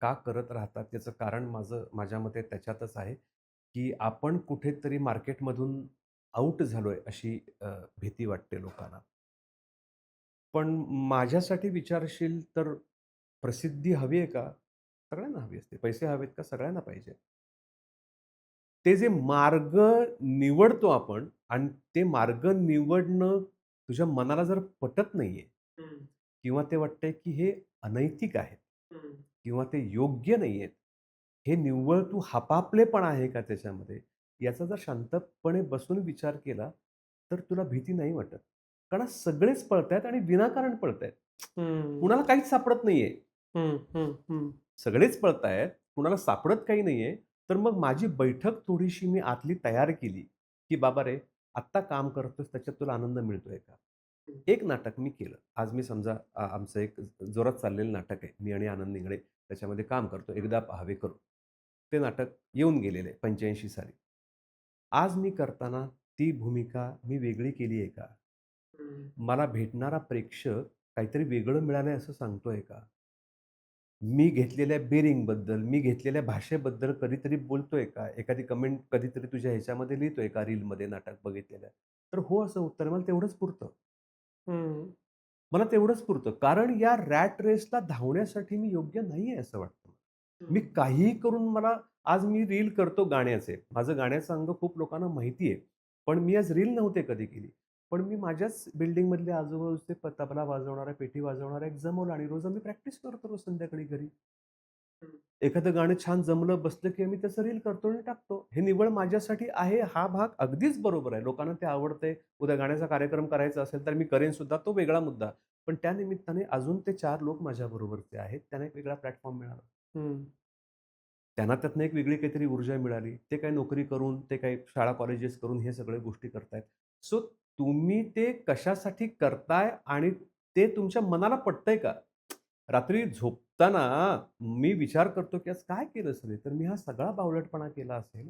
का करत राहतात याचं कारण माझ्या मते त्याच्यातच आहे, की आपण कुठेतरी मार्केटमधून आउट झालोय अशी भीती वाटते लोकांना. पण माझ्यासाठी विचारशील तर प्रसिद्धी हवी आहे का? सगळ्यांना हवी असते. पैसे हवेत का? सगळ्यांना पाहिजे. ते जे मार्ग निवडतो आपण आणि ते मार्ग निवडणं तुझ्या मनाला जर पटत नाहीये हं, किंवा ते वाटतंय की हे अनैतिक आहेत हं, किंवा ते योग्य नाहीयेत. हे निव्वळ तू हपापलेपणा आहे का त्याच्यामध्ये? याचा जर शांतपणे बसून विचार केला, तर तुला भीती नाही वाटत. कारण सगळेच पळतायत आणि विनाकारण पळतायत. हं, कुणाला काहीच सापडत नाहीये. हं, हं, हं, सगळेच पळतायत, कुणाला सापडत काही नाहीये, तर मग माझी बैठक थोडीशी मी आतली तयार केली, की "बाबा रे, आत्ता काम करतोयस त्याच्यात तुला आनंद मिळतोय का?" हं, एक नाटक मी केलं. आज मी समजा आमचं एक जोरात चाललेलं नाटक आहे. मी आणि आनंद इंगळे त्याच्यामध्ये काम करतो. एकदा पहावे करू. ते नाटक येऊन गेलेलं आहे 85 साली. आज मी करताना ती भूमिका मी वेगळी केली आहे का? हं. मला भेटणारा प्रेक्षक काहीतरी वेगळं मिळालंय असं सांगतोय का? मी घेतलेल्या बेअरिंगबद्दल, मी घेतलेल्या भाषेबद्दल कधीतरी बोलतोय का? एखादी कमेंट कधीतरी तुझ्या ह्याच्यामध्ये लिहितोय का रीलमध्ये नाटक बघितलेलं? तर हो असं उत्तर आहे. मला तेवढंच पुरतं. हं, मला तेवढंच पुरतं. कारण या रॅट रेसला धावण्यासाठी मी योग्य नाहीये असं वाटतं. मी हं. काहीही करून मला आज मी रील करतो गाण्याचे. माझं गाण्याचं अंग खूप लोकांना माहिती आहे. पण मी आज रील नव्हते कधी केली. पण मी माझ्याच बिल्डिंगमधले आजूबाजूचे तबला वाजवणारा, पेटी वाजवणारा एक जमवला आणि रोज आम्ही प्रॅक्टिस करतो रोज संध्याकाळी घरी. एखादं गाणं छान जमलं, बसलं की आम्ही त्याचं रील करतो आणि टाकतो. हे निव्वळ माझ्यासाठी आहे हा भाग अगदीच बरोबर आहे. लोकांना ते आवडतंय. उद्या गाण्याचा कार्यक्रम करायचा असेल तर मी करेन सुद्धा, तो वेगळा मुद्दा. पण त्या निमित्ताने अजून ते 4 लोक माझ्याबरोबरचे आहेत. त्यांना एक वेगळा प्लॅटफॉर्म मिळाला. हं. त्यांना त्यातनं एक वेगळी काहीतरी ऊर्जा मिळाली. ते काही नोकरी करून, ते काही शाळा कॉलेजेस करून हे सगळ्या गोष्टी करतायत. सो तुम्ही ते कशासाठी करताय आणि ते तुमच्या मनाला पटतंय का? रात्री झोपताना मी विचार करतो, की आज काय केलं असेल? तर मी हा सगळा बावळटपणा केला असेल,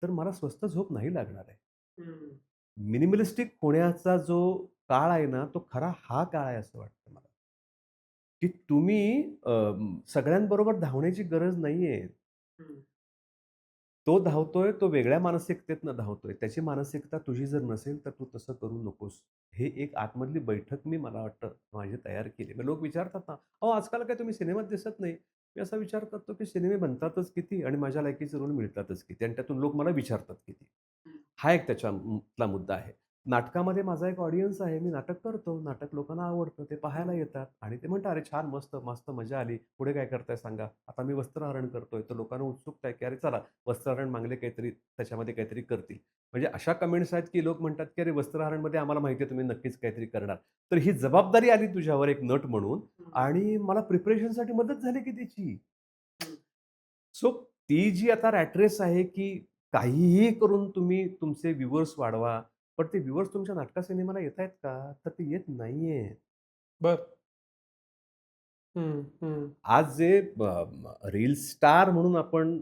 तर मला स्वस्थ झोप नाही लागणार आहे. हं. मिनिमलिस्टिक होण्याचा जो काळ आहे ना, तो खरा हा काळ आहे असं वाटतं मला. की तुम्ही सगळ्यांबरोबर धावण्याची गरज नाहीये. हं. तो धावतोय, तो वेगळ्या मानसिकतेतनं धावतोय. त्याची मानसिकता तुझी जर नसेल, तर तू तसं करू नकोस. हे एक आतमधली बैठक मी मला वाटतं माझी तयार केली. मग लोक विचारतात ना, "अहो, आजकाल काय तुम्ही सिनेमात दिसत नाही." मी असा विचार करतो, की सिनेमे बनतातच किती आणि माझ्या लायकीचे रोल मिळतातच किती आणि त्यातून लोक मला विचारतात किती. हा एक त्याच्यातला मुद्दा आहे. नाटकामध्ये माझा एक ऑडियन्स आहे. मी नाटक करतो. नाटक लोकांना आवडतं. ते पाहायला येतात आणि ते म्हणतात, "अरे छान, मस्त, मस्त मजा आली. पुढे काय करताय सांगा?" आता मी वस्त्रहरण करतोय, तर लोकांना उत्सुकता आहे, की "अरे चला, वस्त्रहरण मागले काहीतरी त्याच्यामध्ये काहीतरी करतील." म्हणजे अशा कमेंट्स आहेत, की लोक म्हणतात, की "अरे वस्त्रहरणमध्ये आम्हाला माहिती आहे तुम्ही नक्कीच काहीतरी करणार." तर ही जबाबदारी आली तुझ्यावर एक नट म्हणून आणि मला प्रिपरेशनसाठी मदत झाली की त्याची. सो ती जी आता रॅट रेस आहे, की काहीही करून तुम्ही तुमचे व्ह्यूअर्स वाढवा. पण ते व्ह्यूअर्स तुमच्या नाटका सिनेमाला येतायत का? तर ते येत नाहीयेत. बरं. हं, हं. आज जे रील स्टार म्हणून आपण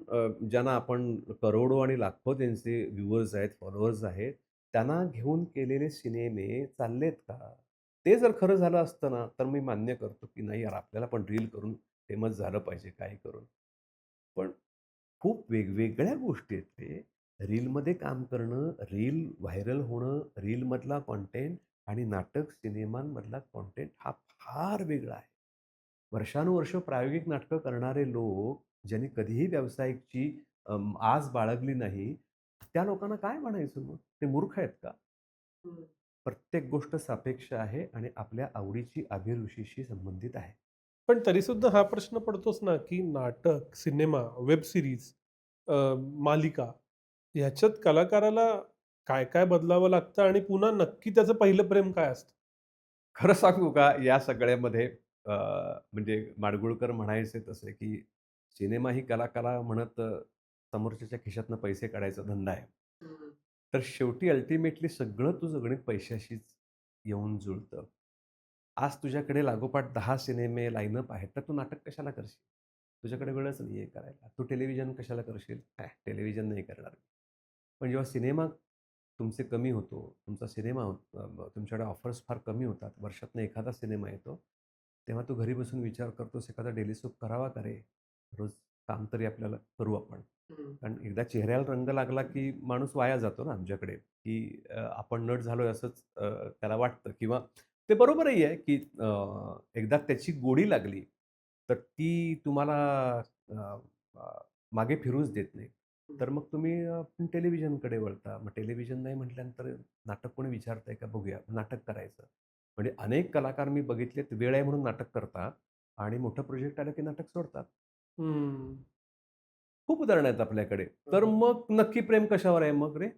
ज्यांना आपण करोडो आणि लाखो त्यांचे व्ह्यूअर्स आहेत, फॉलोअर्स आहेत, त्यांना घेऊन केलेले सिनेमे चाललेत का? ते जर खरं झालं असतं ना, तर मी मान्य करतो, की नाही यार आपल्याला पण रील करून फेमस झालं पाहिजे, काही करून. पण खूप वेगवेगळ्या गोष्टी आहेत ते. रीलमध्ये काम करणं, रील व्हायरल होणं, रीलमधला कंटेंट आणि नाटक, सिनेमांमधला कंटेंट हा फार वेगळा आहे. वर्षानुवर्ष प्रायोगिक नाटकं करणारे लोक, ज्यांनी कधीही व्यावसायिकची आस बाळगली नाही, त्या लोकांना काय म्हणायचं मग? ते मूर्ख आहेत का? प्रत्येक गोष्ट सापेक्ष आहे आणि आपल्या आवडीची अभिरुचीशी संबंधित आहे. पण तरीसुद्धा हा प्रश्न पडतोच ना, की नाटक, सिनेमा, वेब सीरीज, मालिका ह्याच्यात कलाकाराला काय-काय बदलावं लागतं आणि पुन्हा नक्की त्याचं पहिलं प्रेम काय असतं? खरं सांगू का, या सगळ्यामध्ये म्हणजे माडगुळकर म्हणायचे तसे, की सिनेमा ही कला म्हणत समोरच्याच्या खिशातनं पैसे काढायचा धंदा आहे. हं. तर शेवटी अल्टिमेटली सगळं तुझं गणित पैशाशीच येऊन जुळतं. आज तुझ्याकडे लागोपाठ 10 सिनेमे लाईनअप आहेत, तर तू नाटक कशाला करशील? तुझ्याकडे वेळच नाहीये करायला. तू टेलिव्हिजन कशाला करशील? टेलिव्हिजन नाही करणार मी. पण जेव्हा सिनेमा तुमचे कमी होतो, तुमचा सिनेमा तुमच्याकडे ऑफर्स फार कमी होतात, वर्षातनं एखादा सिनेमा येतो, तेव्हा तू घरी बसून विचार करतोस एखादा डेली सोप करावा का रे? रोज काम तरी आपल्याला करू आपण. कारण एकदा चेहऱ्याला रंग लागला, की माणूस वाया जातो ना आमच्याकडे, की आपण नट झालोय असंच त्याला वाटतं किंवा ते बरोबरही आहे, की एकदा त्याची गोडी लागली, तर ती तुम्हाला अ, अ, मागे फिरूच देत नाही. तर मग तुम्ही टेलिव्हिजनकडे वळता. मग टेलिव्हिजन नाही म्हटल्यानंतर नाटक कोणी विचारतंय का बघूया, नाटक करायचं. म्हणजे अनेक कलाकार मी बघितलेत, वेळ आहे म्हणून नाटक करतात आणि मोठं प्रोजेक्ट आलं की नाटक सोडतात. हं. खूप उदाहरणं आहेत आपल्याकडे. हं, तर हं. मग नक्की प्रेम कशावर आहे मग रे?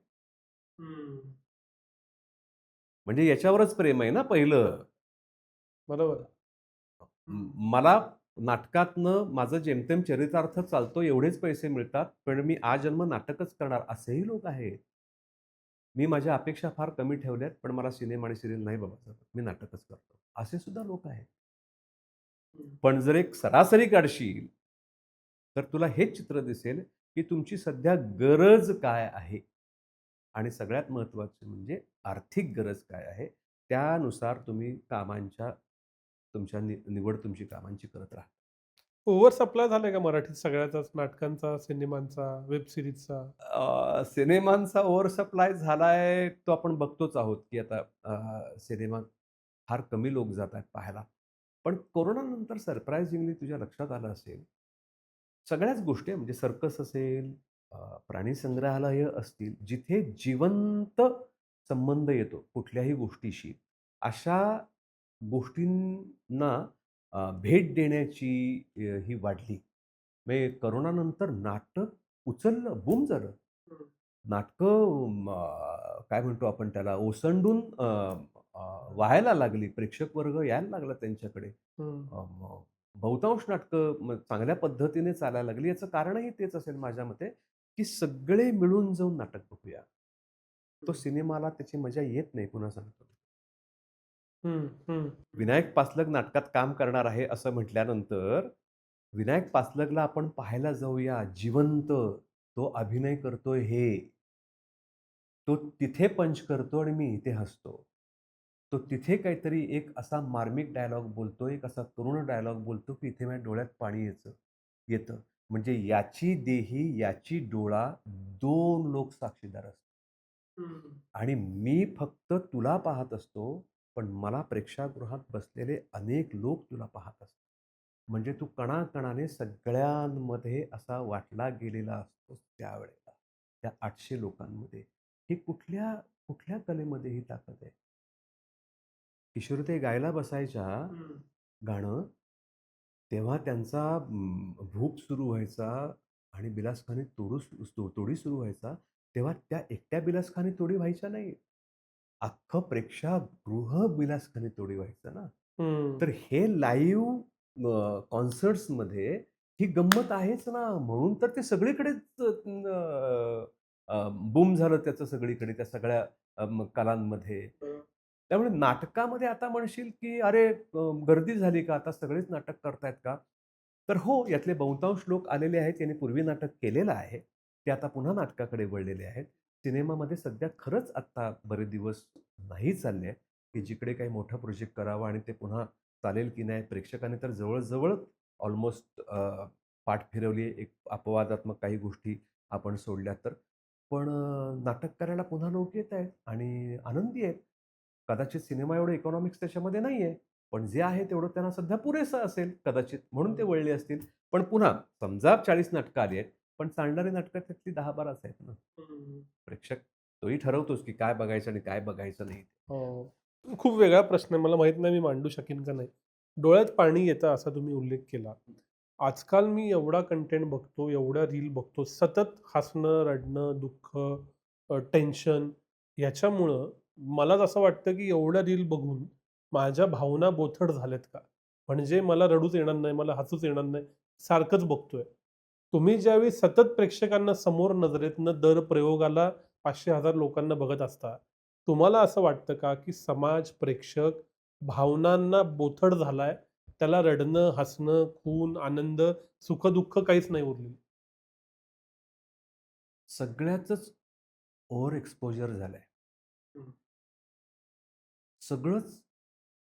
म्हणजे याच्यावरच प्रेम आहे ना पहिलं. बरोबर. हं. मला नाटकातनं माझं जेमतेम चरितार्थ चालतो एवढेच पैसे मिळतात, पण मी आजन्म नाटकच करणार असेही लोक आहेत. मी माझ्या अपेक्षा फार कमी ठेवल्यात, पण मला सिनेमा आणि सीरियल नाही बाबा जमत. मी नाटकच करतो. असे सुद्धा लोक आहेत. पण जर एक सरासरी काढशील, तर तुला हेच चित्र दिसेल, की तुमची सध्या गरज काय आहे? आणि सगळ्यात महत्त्वाचं म्हणजे आर्थिक गरज काय आहे? त्यानुसार तुम्ही तुमच्या निवड तुमची कामांची करत राहा. ओव्हर सप्लाय झालाय का मराठीत सगळ्याचाच नाटकांचा, सिनेमांचा, वेब सीरीजचा? सिनेमांचा ओव्हर सप्लाय झालाय, तो आपण बघतोच आहोत, की आता सिनेमा फार कमी लोक जात आहेत पाहायला. पण कोरोनानंतर सरप्रायझिंगली तुझ्या लक्षात आलं असेल, सगळ्याच गोष्टी म्हणजे सर्कस असेल, प्राणी संग्रहालय असतील, जिथे जिवंत संबंध येतो कुठल्याही गोष्टीशी, अशा गोष्टींना भेट देण्याची ही वाढली. म्हणजे कोरोनानंतर नाटक उचललं, बूम झालं. नाटकं काय म्हणतो आपण त्याला ओसंडून अ, वाहायला लागली. प्रेक्षक वर्ग यायला लागला त्यांच्याकडे. हं. मग बहुतांश नाटकं चांगल्या पद्धतीने चालायला लागली. याचं कारणही तेच असेल माझ्या मते, की सगळे मिळून जाऊन नाटक बघूया. तो सिनेमाला त्याची मजा येत नाही पुन्हा सांगतो. हं, हं. विनायक पासलग नाटकात काम करणार आहे असं म्हटल्यानंतर, विनायक पासलगला आपण पाहायला जाऊया जिवंत. तो अभिनय करतोय हे. तो तिथे पंच करतो आणि मी इथे हसतो. तो तिथे काहीतरी एक असा मार्मिक डायलॉग बोलतो, एक असा करुण डायलॉग बोलतो, की इथे माझ्या डोळ्यात पाणी येतं. म्हणजे याची देही, याची डोळा 2 लोक साक्षीदार असतात. आणि मी फक्त तुला पाहत असतो, पण मला प्रेक्षागृहात बसलेले अनेक लोक तुला पाहत असतात. म्हणजे तू कणाकणाने सगळ्यांमध्ये असा वाटला गेलेला असतोस त्यावेळेला. त्या 800 लोकांमध्ये. ही कुठल्या कुठल्या कलेमध्ये ही ताकद आहे? किशोरीताई गायला बसायच्या गाणं, तेव्हा त्यांचा भूप सुरू व्हायचा आणि बिलासखानी तोडी सुरू व्हायचा, तेव्हा त्या एकट्या बिलासखानी तोडी व्हायच्या नाही. अख्खं प्रेक्षागृह बिलासखानी तोडी व्हायचं ना. हं. तर हे लाईव्ह कॉन्सर्ट्समध्ये ही गंमत आहेच ना. म्हणून तर ते सगळीकडेच बूम झालं त्याचं सगळीकडे त्या सगळ्या कलांमध्ये. त्यामुळे नाटकामध्ये आता म्हणशील, की "अरे गर्दी झाली का? आता सगळेच नाटक करतायत का?" तर हो, यातले बहुतांश लोक आलेले आहेत. त्यांनी पूर्वी नाटक केलेलं आहे. ते आता पुन्हा नाटकाकडे वळलेले आहेत. सिनेमामध्ये सध्या खरंच आत्ता बरेच दिवस नाही चालले, की जिकडे काही मोठा प्रोजेक्ट करावा आणि ते पुन्हा चालेल की नाही. प्रेक्षकांनी तर जवळ ऑलमोस्ट पाठ फिरवली. एक अपवादात्मक काही गोष्टी आपण सोडल्या तर. पण नाटक करायला पुन्हा लोक येत आहेत आणि आनंदी आहेत. कदाचित सिनेमा एवढं इकॉनॉमिक्स त्याच्यामध्ये नाहीये. पण जे आहे तेवढं त्यांना सध्या पुरेसं असेल कदाचित, म्हणून ते वळले असतील. पण पुन्हा समजा 40 नाटकं आली आहेत, पण चालणारी नाटकं त्यातली 10-12च आहेत ना. हं. प्रेक्षक तोही ठरवतोच की काय बघायचं आणि काय बघायचं नाही. हो. खूप वेगळा प्रश्न आहे. मला माहीत नाही मी मांडू शकीन का नाही. डोळ्यात पाणी येतं असा तुम्ही उल्लेख केला. आजकाल मी एवढा कंटेंट बघतो, एवढ्या रील बघतो, सतत हसणं, रडणं, दुःख, टेन्शन ह्याच्यामुळं मलाच असं वाटतं, की एवढ्या रील बघून माझ्या भावना बोथट झाल्यात का? म्हणजे मला रडूच येणार नाही, मला हसूच येणार नाही, सारखंच बघतोय. तुम्ही ज्यावेळी सतत प्रेक्षकांना समोर नजरेतनं दर प्रयोगाला 500,000 लोकांना बघत असता, तुम्हाला असं वाटतं का, की समाज, प्रेक्षक भावनांना बोथट झालाय, त्याला रडणं, हसणं, खून, आनंद, सुख-दुःख काहीच नाही उरलेलं? सगळ्याचंच ओव्हर एक्सपोजर झालंय. हं, सगळंच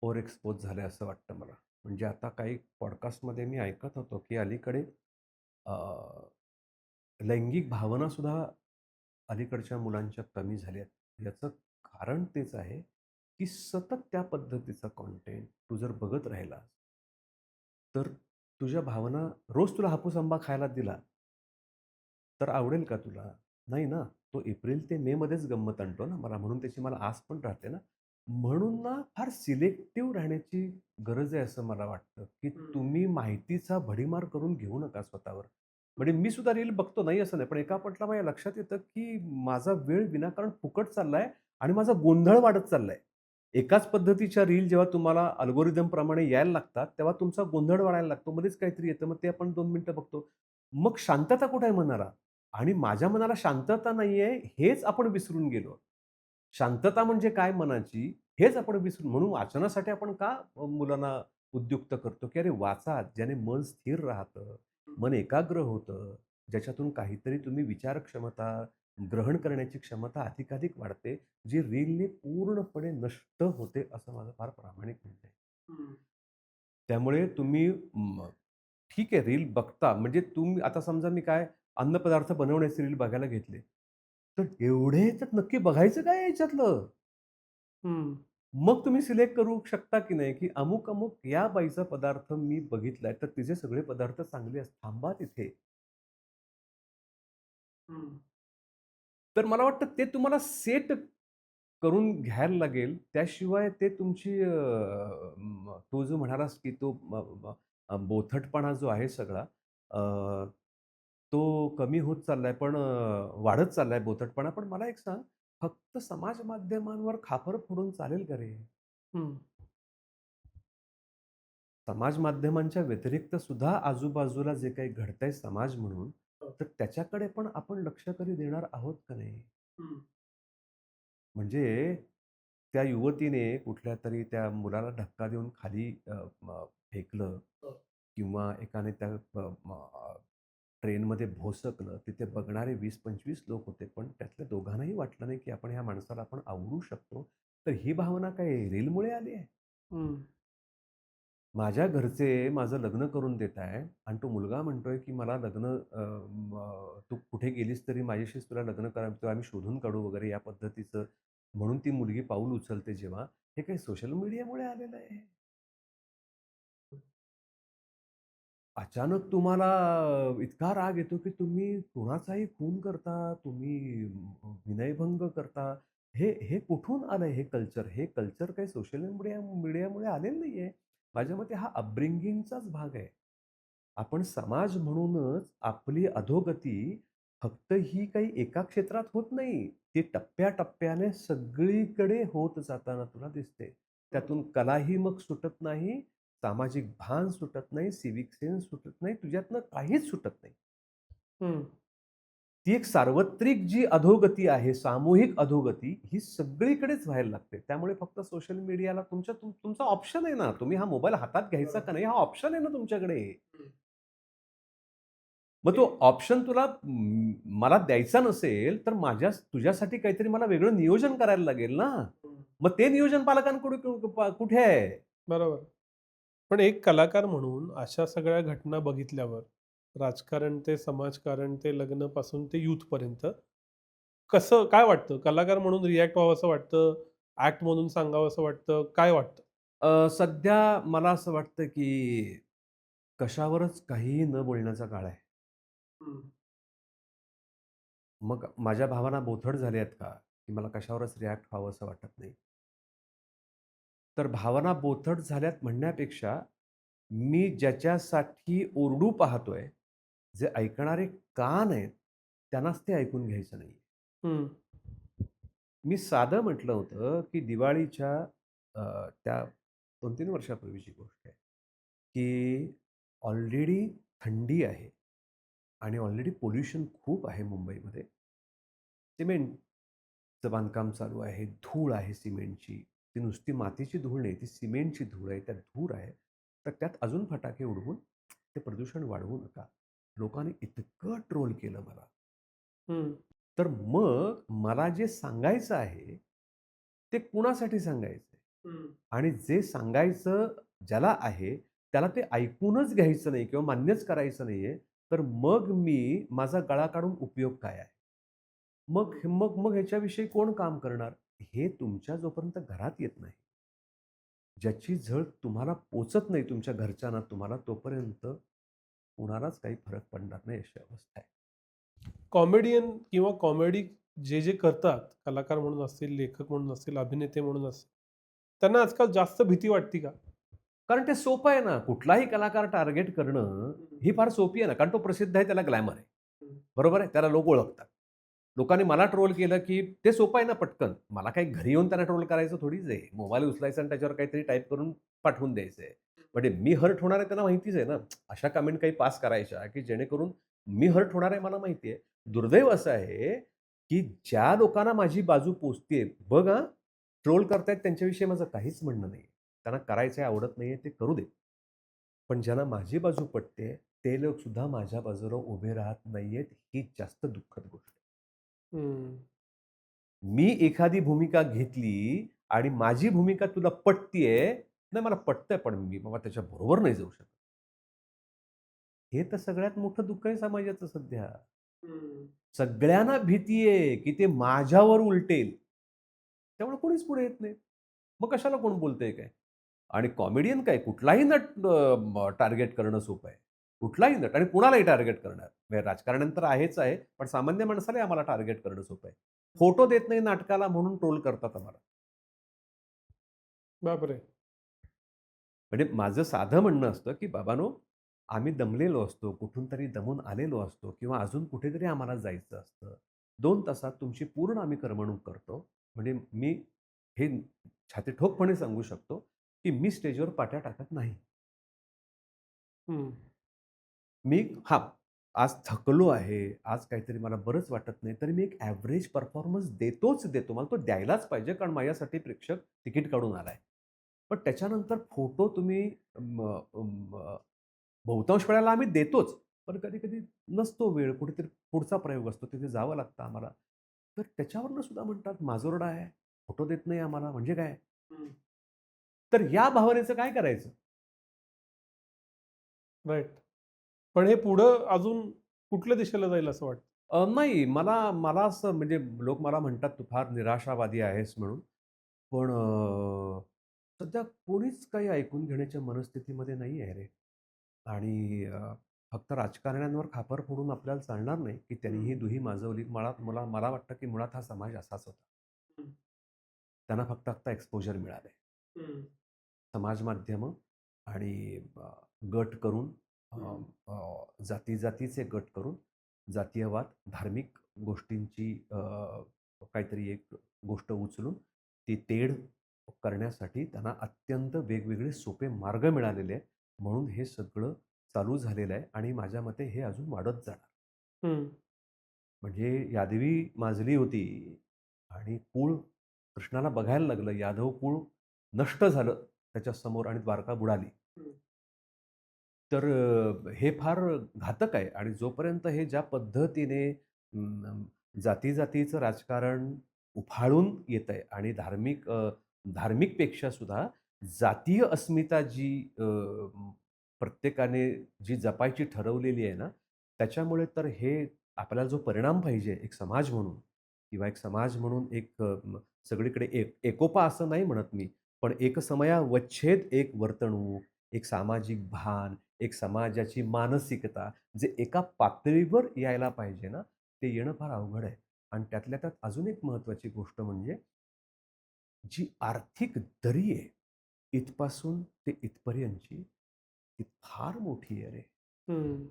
ओव्हर एक्सपोज झालंय असं वाटतं मला. म्हणजे आता काही पॉडकास्टमध्ये मी ऐकत होतो, की अलीकडे अ, लैंगिक भावनासुद्धा अलीकडच्या मुलांच्या कमी झाल्यात. याचं कारण तेच आहे, की सतत त्या पद्धतीचा कंटेंट तू जर बघत राहिलास, तर तुझ्या भावना रोज तुला हापूस आंबा खायला दिला, तर आवडेल का तुला? नाही ना. तो एप्रिल ते मेमध्येच गंमत आणतो ना मला, म्हणून त्याची मला आस पण राहते ना. म्हणून ना फार सिलेक्टिव्ह राहण्याची गरज आहे असं मला वाटतं, की हं, तुम्ही माहितीचा भडीमार करून घेऊ नका स्वतःवर. म्हणजे मी सुद्धा रील बघतो, नाही असं नाही. पण एका पॉइंटला माझ्या लक्षात येतं, की माझा वेळ विनाकारण फुकट चाललाय आणि माझा गोंधळ वाढत चाललाय. एकाच पद्धतीच्या रील जेव्हा तुम्हाला अल्गोरिदमप्रमाणे यायला लागतात, तेव्हा तुमचा गोंधळ वाढायला लागतो. मध्येच काहीतरी येतं, मग ते आपण 2 मिनिटं बघतो. मग शांतता कुठे आहे मनाला? आणि माझ्या मनाला शांतता नाहीये, हेच आपण विसरून गेलो. शांतता म्हणजे काय मनाची, हेच आपण विसरून म्हणून वाचनासाठी आपण का मुलांना उद्युक्त करतो, की "अरे वाचा, ज्याने मन स्थिर राहतं, हं, मन एकाग्र होतं, ज्याच्यातून काहीतरी तुम्ही विचार क्षमता, ग्रहण करण्याची क्षमता अधिकाधिक वाढते, जी रीलने पूर्णपणे नष्ट होते," असं माझं फार प्रामाणिक म्हणणं आहे. हं, त्यामुळे तुम्ही ठीक आहे रील बघता म्हणजे तुम्ही आता समजा मी काय अन्नपदार्थ बनवण्याचे रील बघायला घेतले. तर एवढे ह्याच्यात नक्की बघायचं काय आहे याच्यातलं? हं, मग तुम्ही सिलेक्ट करू शकता की नाही, की अमुक-अमुक या बाईचा पदार्थ मी बघितलाय, तर तिचे सगळे पदार्थ चांगले असतात. थांबा तिथे. हं, तर मला वाटतं ते तुम्हाला सेट करून घ्यायला लागेल. त्याशिवाय ते तुमची तू जो म्हणालास, की तो बोथटपणा जो आहे सगळा अ, तो कमी होत चाललाय, पण वाढत चाललाय बोथटपणा. पण मला एक सांग, फक्त समाज माध्यमांवर खापर फोडून चालेल का रे? हं. समाज माध्यमांच्या व्यतिरिक्त सुद्धा आजूबाजूला जे काही घडतंय समाज म्हणून, हो. तर त्याच्याकडे पण आपण लक्ष कधी देणार आहोत का नाही? हं, म्हणजे त्या युवतीने कुठल्यातरी त्या मुलाला धक्का देऊन खाली फेकलं हो. किंवा एकाने त्या ट्रेनमध्ये भोसकलं. तिथे बघणारे 20-25 लोक होते. पण त्यातल्या दोघांनाही वाटलं नाही, की आपण ह्या माणसाला आपण आवरू शकतो. तर ही भावना काय रीलमुळे आली आहे? हं, माझ्या घरचे माझं लग्न करून देत आहे आणि तो मुलगा म्हणतोय, की मला लग्न तू कुठे गेलीस तरी माझ्याशीच तुला लग्न करावं, तुला आम्ही शोधून काढू वगैरे या पद्धतीचं. म्हणून ती मुलगी पाऊल उचलते जेव्हा, हे काही सोशल मीडियामुळे आलेलं आहे. अचानक तुम्हाला इतका राग येतो, की तुम्ही कुणाचाही खून करता, तुम्ही विनयभंग करता. हे हे कुठून आलंय हे कल्चर? हे कल्चर काही सोशल मीडियामुळे आलेलं नाहीये. माझ्या मते हा अपब्रिंगिंगचाच भाग आहे. आपण समाज म्हणूनच आपली अधोगती फक्त ही काही एका क्षेत्रात होत नाही. ती टप्प्या सगळीकडे होत जाताना तुला दिसते. हं, त्यातून कलाही मग सुटत नाही, सामाजिक भान सुटत नाही, सिव्हिक सेन्स सुटत नाही, तुझ्यातनं काहीच सुटत नाही. हं. ती एक सार्वत्रिक जी अधोगती आहे, सामूहिक अधोगती, ही सगळीकडेच व्हायला लागते. त्यामुळे फक्त सोशल मीडियाला तुमचा ऑप्शन आहे ना, तुम्ही हा मोबाईल हातात घ्यायचा का बरोबर. नाही, हा ऑप्शन आहे ना तुमच्याकडे. हं. मग तो एक ऑप्शन तुला मला द्यायचा नसेल, तर तुझ्यासाठी काहीतरी मला वेगळं नियोजन करायला लागेल ना. हं. मग ते नियोजन पालकांकडे कुठे आहे? बरोबर. पण एक कलाकार म्हणून अशा सगळ्या घटना बघितल्यावर, राजकारण ते समाजकारण ते लग्नापासून ते यूथपर्यंत, कसं काय वाटतं? कलाकार म्हणून रिएक्ट व्हावंसं वाटतं, ॲक्ट म्हणून सांगावसं वाटतं, काय वाटतं? सध्या मला असं वाटतं, की कशावरच काहीही न बोलण्याचा काळ आहे. हं. मग माझ्या भावना बोथट झाल्या आहेत का, की मला कशावरच रिॲक्ट व्हावंसं वाटत नाही. तर भावना बोथट झाल्यात म्हणण्यापेक्षा, मी ज्याच्यासाठी ओरडू पाहतोय, जे ऐकणारे कान आहेत, त्यांनाच ते ऐकून घ्यायचं नाही. हं. मी साधं म्हटलं होतं, की दिवाळीच्या त्या 2-3 वर्षापूर्वीची गोष्ट आहे, की ऑलरेडी थंडी आहे आणि ऑलरेडी पोल्युशन खूप आहे मुंबईमध्ये. सिमेंटचं बांधकाम चालू आहे, धूळ आहे सिमेंटची. ती नुसती मातीची धूळ नाही, ती सिमेंटची धूळ आहे, त्यात धूर आहे. तर त्यात अजून फटाके उडवून ते प्रदूषण वाढवू नका. लोकांनी इतकं ट्रोल केलं मला. हं. तर मग मला जे सांगायचं आहे, ते कुणासाठी सांगायचं आहे? हं. आणि जे सांगायचं ज्याला आहे, त्याला ते ऐकूनच घ्यायचं नाही किंवा मान्यच करायचं नाहीये, तर मग मी माझा गळा काढून उपयोग काय आहे? मग मग मग ह्याच्याविषयी कोण काम करणार? हे तुमच्या जोपर्यंत घरात येत नाही, ज्याची झळ तुम्हाला पोहचत नाही तुमच्या घरच्यांना तुम्हाला, तोपर्यंत कुणालाच काही फरक पडणार नाही अशी अवस्था आहे. कॉमेडियन किंवा कॉमेडी जे करतात, कलाकार म्हणून असतील, लेखक म्हणून असतील, अभिनेते म्हणून असतील, त्यांना आजकाल जास्त भीती वाटते का? कारण ते सोपं आहे ना. कुठलाही कलाकार टार्गेट करणं हं. ही फार सोपी आहे ना. कारण तो प्रसिद्ध आहे, त्याला ग्लॅमर आहे. हं. बरोबर आहे? त्याला लोक ओळखतात. लोकांनी मला ट्रोल केलं, की ते सोपं आहे ना पटकन. मला काही घरी येऊन त्यांना ट्रोल करायचं थोडीच आहे. मोबाईल उचलायचा आणि त्याच्यावर काहीतरी टाइप करून पाठवून द्यायचं आहे. म्हणजे मी हर्ट होणार आहे त्यांना माहितीच आहे ना. अशा कमेंट काही पास करायच्या, की जेणेकरून मी हर्ट होणार आहे मला माहिती आहे. दुर्दैव असं आहे, की ज्या लोकांना माझी बाजू पोचतीये, बघ ट्रोल करतायत त्यांच्याविषयी माझं काहीच म्हणणं नाही. त्यांना करायचं आहे, आवडत नाहीये ते करू देत. पण ज्यांना माझी बाजू पटते, ते लोकसुद्धा माझ्या बाजूला उभे राहत नाहीयेत, ही जास्त दुःखद गोष्ट आहे. हं. मी एखादी भूमिका घेतली आणि माझी भूमिका तुला पटतीये, नाही मला पटतंय पण मी बाबा त्याच्याबरोबर नाही जाऊ शकत. हे तर सगळ्यात मोठं दुःख आहे समाजाचं सध्या. हं. सगळ्यांना भीती आहे, की ते माझ्यावर उलटेल. त्यामुळे कोणीच पुढे येत नाही. मग कशाला कोण बोलतंय काय? आणि कॉमेडियन काय कुठलाही नट टार्गेट करणं सोपं आहे. कुठलाही नट आणि कुणालाही टार्गेट करणार. म्हणजे राजकारण्यांतर आहेच आहे, पण सामान्य माणसालाही आम्हाला टार्गेट करणं सोपं आहे. फोटो देत नाही नाटकाला म्हणून ट्रोल करतात आम्हाला. बापरे! म्हणजे माझं साधं म्हणणं असतं, की बाबांनो, आम्ही दमलेलो असतो, कुठून तरी दमून आलेलो असतो किंवा अजून कुठेतरी आम्हाला जायचं असतं. 2 तासात तुमची पूर्ण आम्ही करमणूक करतो. म्हणजे मी हे छाती ठोकपणे सांगू शकतो, की मी स्टेजवर पाट्या टाकत नाही. हं. मी हां, आज थकलो आहे, आज काहीतरी मला बरंच वाटत नाही, तरी मी एक एव्हरेज परफॉर्मन्स देतोच देतो. मला तो द्यायलाच पाहिजे, कारण माझ्यासाठी प्रेक्षक तिकीट काढून आलाय. पण त्याच्यानंतर फोटो तुम्ही बहुतांश वेळेला आम्ही देतोच. पण कधी-कधी नसतो वेळ, कुठेतरी पुढचा प्रयोग असतो, तिथे जावं लागतं आम्हाला. तर त्याच्यावरनं सुद्धा म्हणतात माजोरडा आहे, फोटो देत नाही आम्हाला, म्हणजे काय? हं. तर या भावनेचं काय करायचं? राइट. पण हे पुढं अजून कुठल्या दिशेला जाईल असं वाटतं? नाही मला मला असं म्हणजे लोक मला म्हणतात, "तू फार निराशावादी आहेस" म्हणून. पण सध्या कोणीच काही ऐकून घेण्याच्या मनस्थितीमध्ये नाही आहे रे. आणि फक्त राजकारण्यांवर खापर फोडून आपल्याला चालणार नाही, की त्यांनी ही हं. दुही माजवली. मुळात मला मला वाटतं, की मुळात हा समाज असाच होता. हं. त्यांना फक्त आता एक्सपोजर मिळालंय. हं. समाज माध्यमं आणि गट करून अ, हं. जाती-जातीचे गट करून जातीयवाद, धार्मिक गोष्टींची काहीतरी एक गोष्ट उचलून ती तेढ करण्यासाठी त्यांना अत्यंत वेगवेगळे सोपे मार्ग मिळालेले आहेत. म्हणून हे सगळं चालू झालेलं आहे आणि माझ्या मते हे अजून वाढत जाणार. हं. म्हणजे यादवी माजली होती आणि कुळ कृष्णाला बघायला लागलं. यादव कुळ नष्ट झालं त्याच्यासमोर आणि द्वारका बुडाली. हं. तर हे फार घातक आहे आणि जोपर्यंत हे ज्या पद्धतीने जाती-जातीचं राजकारण उफाळून येतंय आणि धार्मिकपेक्षा सुद्धा जातीय अस्मिता जी प्रत्येकाने जी जपायची ठरवलेली आहे ना, त्याच्यामुळे तर हे आपल्याला जो परिणाम पाहिजे एक समाज म्हणून, किंवा एक समाज म्हणून एक सगळीकडे एकोपा असं नाही म्हणत मी, पण एकसमयावच्छेद एक वर्तणूक, एक सामाजिक भान, एक समाजाची मानसिकता जे एका पातळीवर यायला पाहिजे ना, ते येणं फार अवघड आहे. आणि त्यातल्या त्यात अजून एक महत्त्वाची गोष्ट म्हणजे जी आर्थिक दरी आहे, इथपासून ते इथपर्यंतची, ती फार मोठी आहे रे. हं.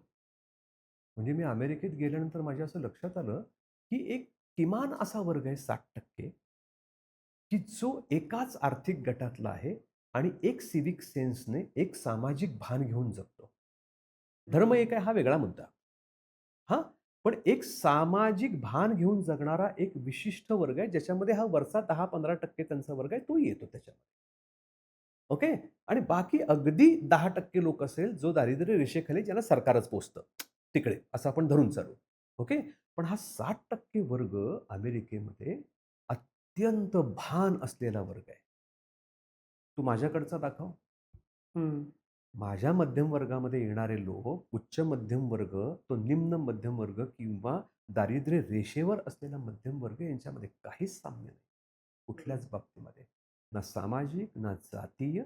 म्हणजे मी अमेरिकेत गेल्यानंतर माझ्या असं लक्षात आलं, की एक किमान असा वर्ग आहे 60% की जो एकाच आर्थिक गटातला आहे आणि एक सिव्हिक सेन्सने, एक सामाजिक भान घेऊन जगतो. धर्म हं. एक आहे हा वेगळा मुद्दा. हां, पण एक सामाजिक भान घेऊन जगणारा एक विशिष्ट वर्ग आहे, ज्याच्यामध्ये हा वरचा 10-15% त्यांचा वर्ग आहे, तोही येतो त्याच्यामध्ये. ओके. आणि बाकी अगदी 10% लोक असेल, जो दारिद्र्य रेषेखाली ज्याला सरकारच पोसतं. तिकडे असं आपण धरून चालू. ओके. पण हा 60% वर्ग अमेरिकेमध्ये अत्यंत भान असलेला वर्ग आहे. तू माझ्याकडचा दाखव. हं. माझ्या मध्यम वर्गामध्ये येणारे लोक, उच्च मध्यम वर्ग, तो निम्न मध्यम वर्ग किंवा दारिद्र्य रेषेवर असलेला मध्यम वर्ग यांच्यामध्ये काहीच साम्य नाही. कुठल्याच बाबतीमध्ये. ना सामाजिक, ना जातीय,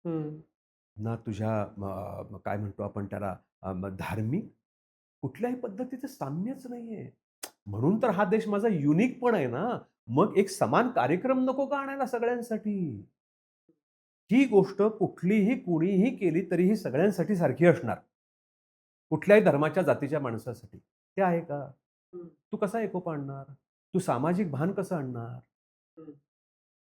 हं. ना तुझ्या काय म्हणतो आपण त्याला धार्मिक कुठल्याही पद्धतीचं साम्यच नाहीये. म्हणून तर हा देश माझा युनिक पण आहे ना. मग एक समान कार्यक्रम नको का आणायला सगळ्यांसाठी? ही गोष्ट कुठलीही कुणीही केली तरीही सगळ्यांसाठी सारखी असणार. कुठल्याही धर्माच्या, जातीच्या माणसासाठी. ते आहे का? हं. तू कसा एकोपा आणणार? तू सामाजिक भान कसं आणणार? हं.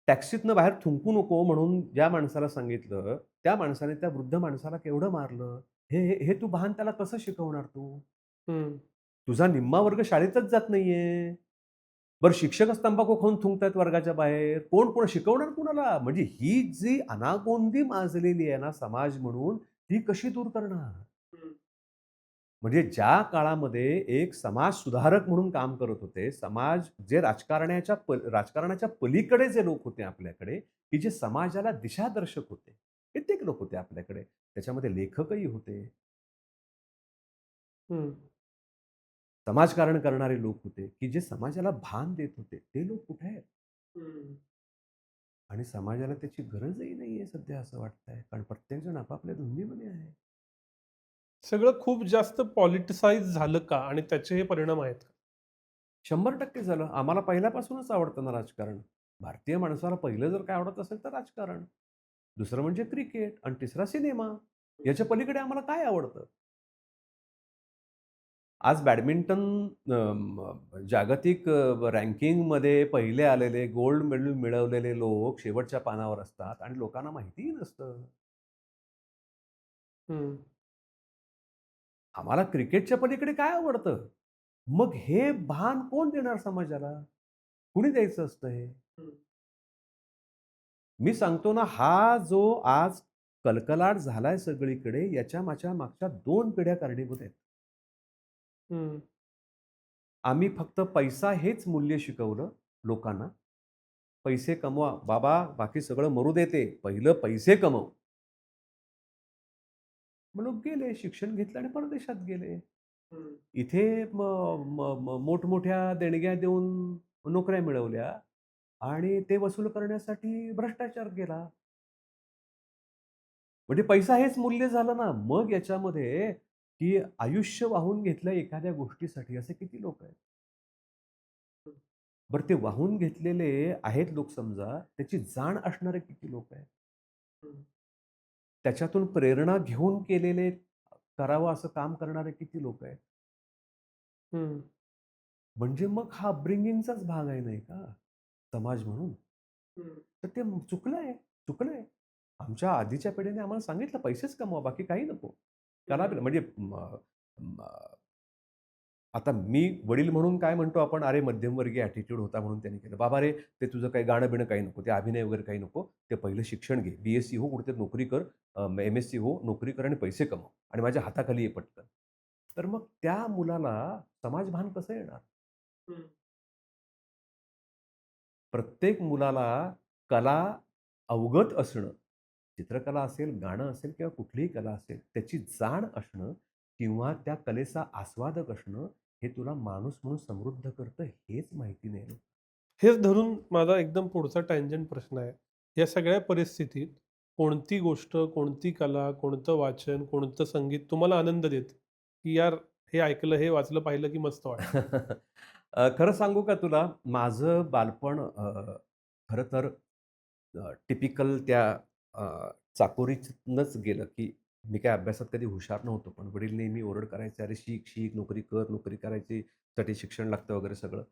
टॅक्सीतनं बाहेर थुंकू नको म्हणून ज्या माणसाला सांगितलं, त्या माणसाने त्या वृद्ध माणसाला केवढं मारलं. हे हे हे तू भान त्याला कसं शिकवणार तू? हं. तुझा निम्मा वर्ग शाळेतच जात नाहीये. बरं शिक्षकच तंबाखू खाऊन थुंकतायत वर्गाच्या बाहेर. कोण शिकवणार कुणाला? म्हणजे ही जी अनागोंदी माजलेली आहे ना समाज म्हणून, ती कशी दूर करणार? हं. म्हणजे ज्या काळामध्ये एक समाज सुधारक म्हणून काम करत होते, समाज जे राजकारणाच्या पलीकडे जे लोक होते आपल्याकडे, की जे समाजाला दिशादर्शक होते. कित्येक लोक होते आपल्याकडे. त्याच्यामध्ये लेखकही होते, हं. समाजकारण करणारे लोक होते, की जे समाजाला भान देत होते. ते लोक कुठे आहेत? हं. आणि समाजाला त्याची गरजही नाहीये सध्या असं वाटतंय. कारण प्रत्येकजण आपापल्या धुंदीमध्ये आहे. सगळं खूप जास्त पॉलिटिसाइज झालं का? आणि त्याचे हे परिणाम आहेत का? 100% झालं. आम्हाला पहिल्यापासूनच आवडतं ना राजकारण. भारतीय माणसाला पहिलं जर काय आवडत असेल तर राजकारण. दुसरं म्हणजे क्रिकेट आणि तिसरा सिनेमा. याच्या पलीकडे आम्हाला काय आवडतं? आज बॅडमिंटन जागतिक रँकिंगमध्ये पहिले आलेले, गोल्ड मेडल मिळवलेले लोक शेवटच्या पानावर असतात आणि लोकांना माहितीही नसतं. हं. आम्हाला क्रिकेटच्या पलीकडे काय आवडतं? मग हे भान कोण देणार समाजाला? कुणी द्यायचं असतं हे? हं. मी सांगतो ना, हा जो आज कलकलाट झालाय सगळीकडे, याच्या मागच्या 2 पिढ्या कारणीभूत आहेत. हं. आम्ही फक्त पैसा हेच मूल्य शिकवलं लोकांना. पैसे कमवा. बाबा, बाकी सगळं मरू दे ते. पहिलं पैसे कमव. मग लोक गेले, शिक्षण घेतलं आणि परदेशात गेले. हं. इथे म म म मोठमोठ्या देणग्या देऊन नोकऱ्या मिळवल्या आणि ते वसूल करण्यासाठी भ्रष्टाचार केला. म्हणजे पैसा हेच मूल्य झालं ना. मग याच्यामध्ये की आयुष्य वाहून घेतलं एखाद्या गोष्टीसाठी असे किती लोक आहेत? बरं ते वाहून घेतलेले आहेत लोक समजा, त्याची जाण असणारे किती लोक आहेत? हं. त्याच्यातून प्रेरणा घेऊन केलेले करावं असं काम करणारे किती लोक आहेत? हं. म्हणजे मग हा अपब्रिंगिंगचाच भाग आहे नाही का? समाज म्हणून. हं. तर ते चुकलंय, चुकलंय. आमच्या आधीच्या पिढीने आम्हाला सांगितलं पैसेच कमवा, बाकी काही नको. त्याला हं. म्हणजे म आता मी वडील म्हणून काय म्हणतो आपण, "अरे, मध्यमवर्गीय ॲटिट्यूड होता म्हणून त्यांनी केलं." बाबा रे, ते तुझं काही गाणं-बिणं काही नको. ते अभिनय वगैरे काही नको. ते पहिलं शिक्षण घे. बी-एससी हो, कुठेतरी नोकरी कर. एम-एससी हो, नोकरी कर आणि पैसे कमव आणि माझ्या हाताखाली ये पटकन. तर मग त्या मुलाला समाजभान कसं येणार? हं. प्रत्येक मुलाला कला अवगत असणं, चित्रकला असेल, गाणं असेल किंवा कुठलीही कला असेल, त्याची जाण असणं किंवा त्या कलेचा आस्वादक असणं, हे तुला माणूस म्हणून समृद्ध करतं हेच माहिती नाही ना. हेच धरून माझा एकदम पुढचा टँजंट प्रश्न आहे. या सगळ्या परिस्थितीत कोणती गोष्ट, कोणती कला, कोणतं वाचन, कोणतं संगीत तुम्हाला आनंद देतं? की यार हे ऐकलं, हे वाचलं, पाहिलं की मस्त वाटतं? खरं सांगू का तुला, माझं बालपण खरं तर टिपिकल त्या अ, चाकोरीतनंच गेलं, की मी काय अभ्यासात कधी हुशार नव्हतो. पण वडील नेहमी ओरड करायचे, "अरे शिक, शिक, नोकरी कर, नोकरी करायची साठी शिक्षण लागतं" वगैरे सगळं.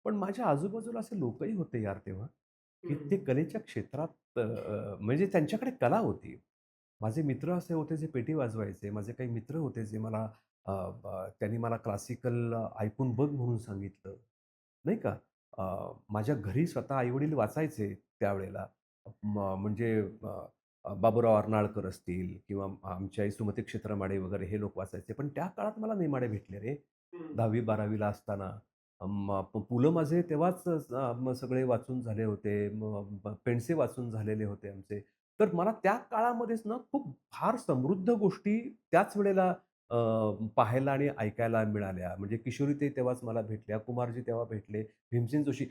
पण माझ्या आजूबाजूला असे लोकही होते यार तेव्हा, की ते हं. कलेच्या क्षेत्रात म्हणजे त्यांच्याकडे कला होती. माझे मित्र असे होते जे पेटी वाजवायचे. माझे काही मित्र होते जे मला त्यांनी मला क्लासिकल ऐकून बघ म्हणून सांगितलं, नाही का? माझ्या घरी स्वतः आई-वडील वाचायचे त्यावेळेला. म्हणजे बाबूराव अर्नाळकर असतील किंवा आमची आई सुमती क्षेत्रमाडे वगैरे हे लोक वाचायचे. पण त्या काळात मला नेमाडे भेटले रे. हं. 10वी-12वी ला असताना. पु ल माझे तेव्हाच सगळे वाचून झाले होते. पेंडसे वाचून झालेले होते आमचे. तर मला त्या काळामध्येच ना खूप फार समृद्ध गोष्टी त्याच वेळेला पाहायला आणि ऐकायला मिळाल्या. म्हणजे किशोरी ते तेव्हाच मला भेटल्या, कुमारजी तेव्हा भेटले, भीमसेन जोशी.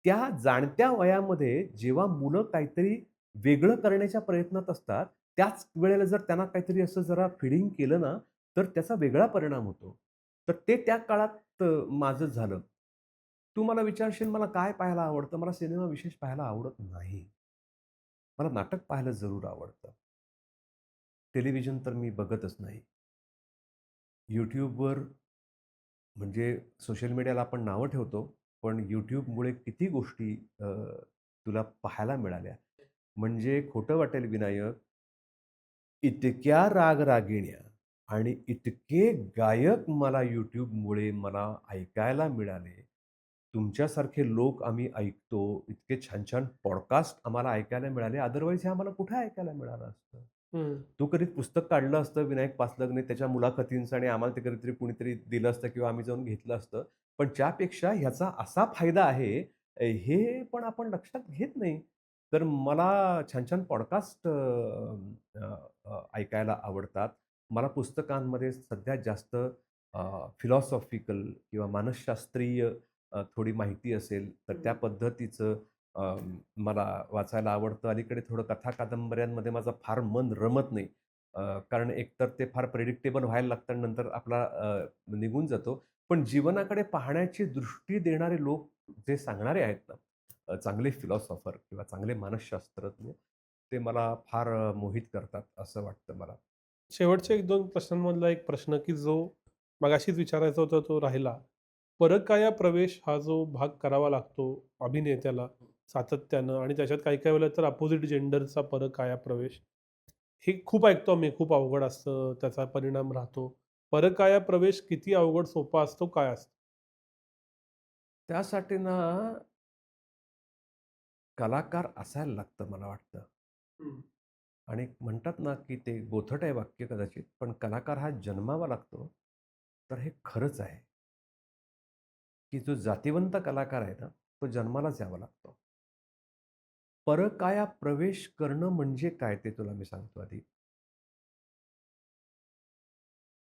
त्या जाणत्या वयामध्ये जेव्हा मुलं काहीतरी वेगळं करण्याच्या प्रयत्नात असतात, त्याच वेळेला जर त्यांना काहीतरी असं जरा फीडिंग केलं ना, तर त्याचा वेगळा परिणाम होतो. तर ते त्या काळात माझं झालं. तू मला विचारशील मला काय पाहायला आवडतं? मला सिनेमा विशेष पाहायला आवडत नाही. मला नाटक पाहायला जरूर आवडतं. टेलिव्हिजन तर मी बघतच नाही. YouTubeवर म्हणजे सोशल मीडियाला आपण नावं ठेवतो, पण YouTubeमुळे किती गोष्टी तुला पाहायला मिळाल्या. म्हणजे खोटं वाटेल विनायक, इतक्या रागरागिण्या आणि इतके गायक मला YouTubeमुळे मला ऐकायला मिळाले. तुमच्यासारखे लोक आम्ही ऐकतो. इतके छान-छान पॉडकास्ट आम्हाला ऐकायला मिळाले. अदरवाईज हे आम्हाला कुठे ऐकायला मिळालं असतं. हं. तू कधी पुस्तक काढलं असतं विनायक पाचलगने त्याच्या मुलाखतींचं आणि आम्हाला ते कधीतरी कुणीतरी दिलं असतं किंवा आम्ही जाऊन घेतलं असतं. पण त्यापेक्षा ह्याचा असा फायदा आहे, हे पण आपण लक्षात घेत नाही. तर मला छान-छान पॉडकास्ट ऐकायला आवडतात. मला पुस्तकांमध्ये सध्या जास्त फिलॉसॉफिकल किंवा मानसशास्त्रीय थोडी माहिती असेल, तर त्या हं. पद्धतीचं अ, मला वाचायला आवडतं. अलीकडे थोडं कथा-कादंबऱ्यांमध्ये माझं फार मन रमत नाही. कारण एकतर ते फार प्रेडिक्टेबल व्हायला लागतं आणि नंतर आपला निघून जातो. पण जीवनाकडे पाहण्याची दृष्टी देणारे लोक जे सांगणारे आहेत ना, चांगले फिलॉसॉफर किंवा चांगले मानसशास्त्रज्ञ, ते मला फार मोहित करतात असं वाटतं मला. शेवटच्या 1-2 प्रश्नांमधला एक प्रश्न, की जो मगाशीच विचारायचा होता तो राहिला. परकाया प्रवेश हा जो भाग करावा लागतो अभिनेत्याला सातत्यानं आणि त्याच्यात काही-काही वेळेला तर अपोझिट जेंडरचा परकाया प्रवेश. हे खूप ऐकतो आम्ही, खूप अवघड असतं, त्याचा परिणाम राहतो. परकाया प्रवेश किती अवघड, सोपा असतो, काय असतं? त्यासाठी ना कलाकार असायला लागतं मला वाटतं. हं. आणि म्हणतात ना, की ते बोथट आहे वाक्य कदाचित, पण कलाकार हा जन्मावा लागतो. तर हे खरंच आहे, की जो जातिवंत कलाकार आहे ना, तो जन्मालाच यावा लागतो. परकाया प्रवेश करणं म्हणजे काय ते तुला मी सांगतो आधी.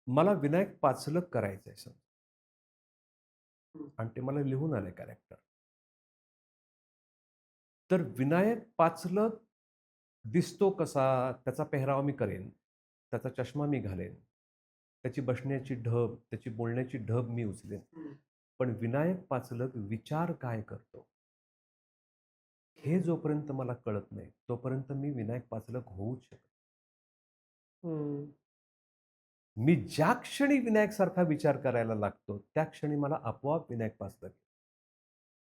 मला विनायक पाचलक करायचंय समजा हं. आणि ते मला लिहून आलंय कॅरेक्टर. तर विनायक पाचलक दिसतो कसा, त्याचा पेहराव मी करेन, त्याचा चष्मा मी घालेन, त्याची बसण्याची ढब, त्याची बोलण्याची ढब मी उचलेन. हं. पण विनायक पाचलक विचार काय करतो, हे जोपर्यंत मला कळत नाही, तोपर्यंत मी विनायक पाचलक होऊच शकत नाही. हं. मी ज्या क्षणी विनायकसारखा विचार करायला लागतो, त्या क्षणी मला आपोआप विनायक पाचलक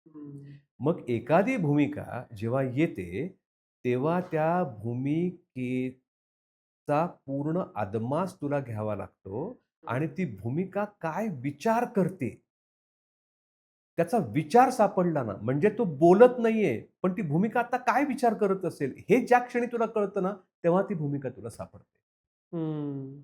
हं. मग एखादी भूमिका जेव्हा येते, तेव्हा त्या भूमिकेचा पूर्ण अदमास तुला घ्यावा लागतो आणि ती भूमिका काय विचार करते, त्याचा विचार सापडला ना, म्हणजे तो बोलत नाहीये, पण ती भूमिका आता काय विचार करत असेल, हे ज्या क्षणी तुला कळतं ना, तेव्हा ती भूमिका तुला सापडते. हं.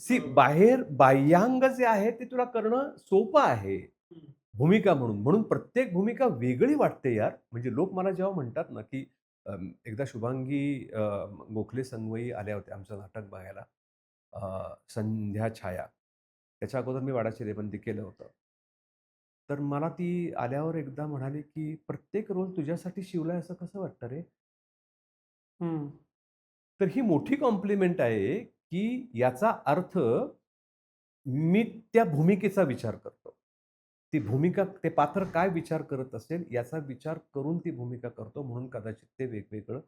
बरोबर. बाहेर बाह्यांग जे आहे ते तुला करणं सोपं आहे. हं. भूमिका म्हणून. म्हणून प्रत्येक भूमिका वेगळी वाटते यार. म्हणजे लोक मला जेव्हा म्हणतात ना, की एकदा शुभांगी गोखले संगवई आल्या होत्या आमचं नाटक बघायला. संध्या छाया. त्याच्या अगोदर मी वाडा चिरेबंदी केलं होतं. तर मला ती आल्यावर एकदा म्हणाली, की "प्रत्येक रोल तुझ्यासाठी शिवलाय असं कसं वाटतं रे?" हं. तर ही मोठी कॉम्प्लिमेंट आहे, की याचा अर्थ मी त्या भूमिकेचा विचार करतो. ती भूमिका ते पात्र काय विचार करत असेल याचा विचार करून ती भूमिका करतो म्हणून कदाचित ते वेगवेगळं.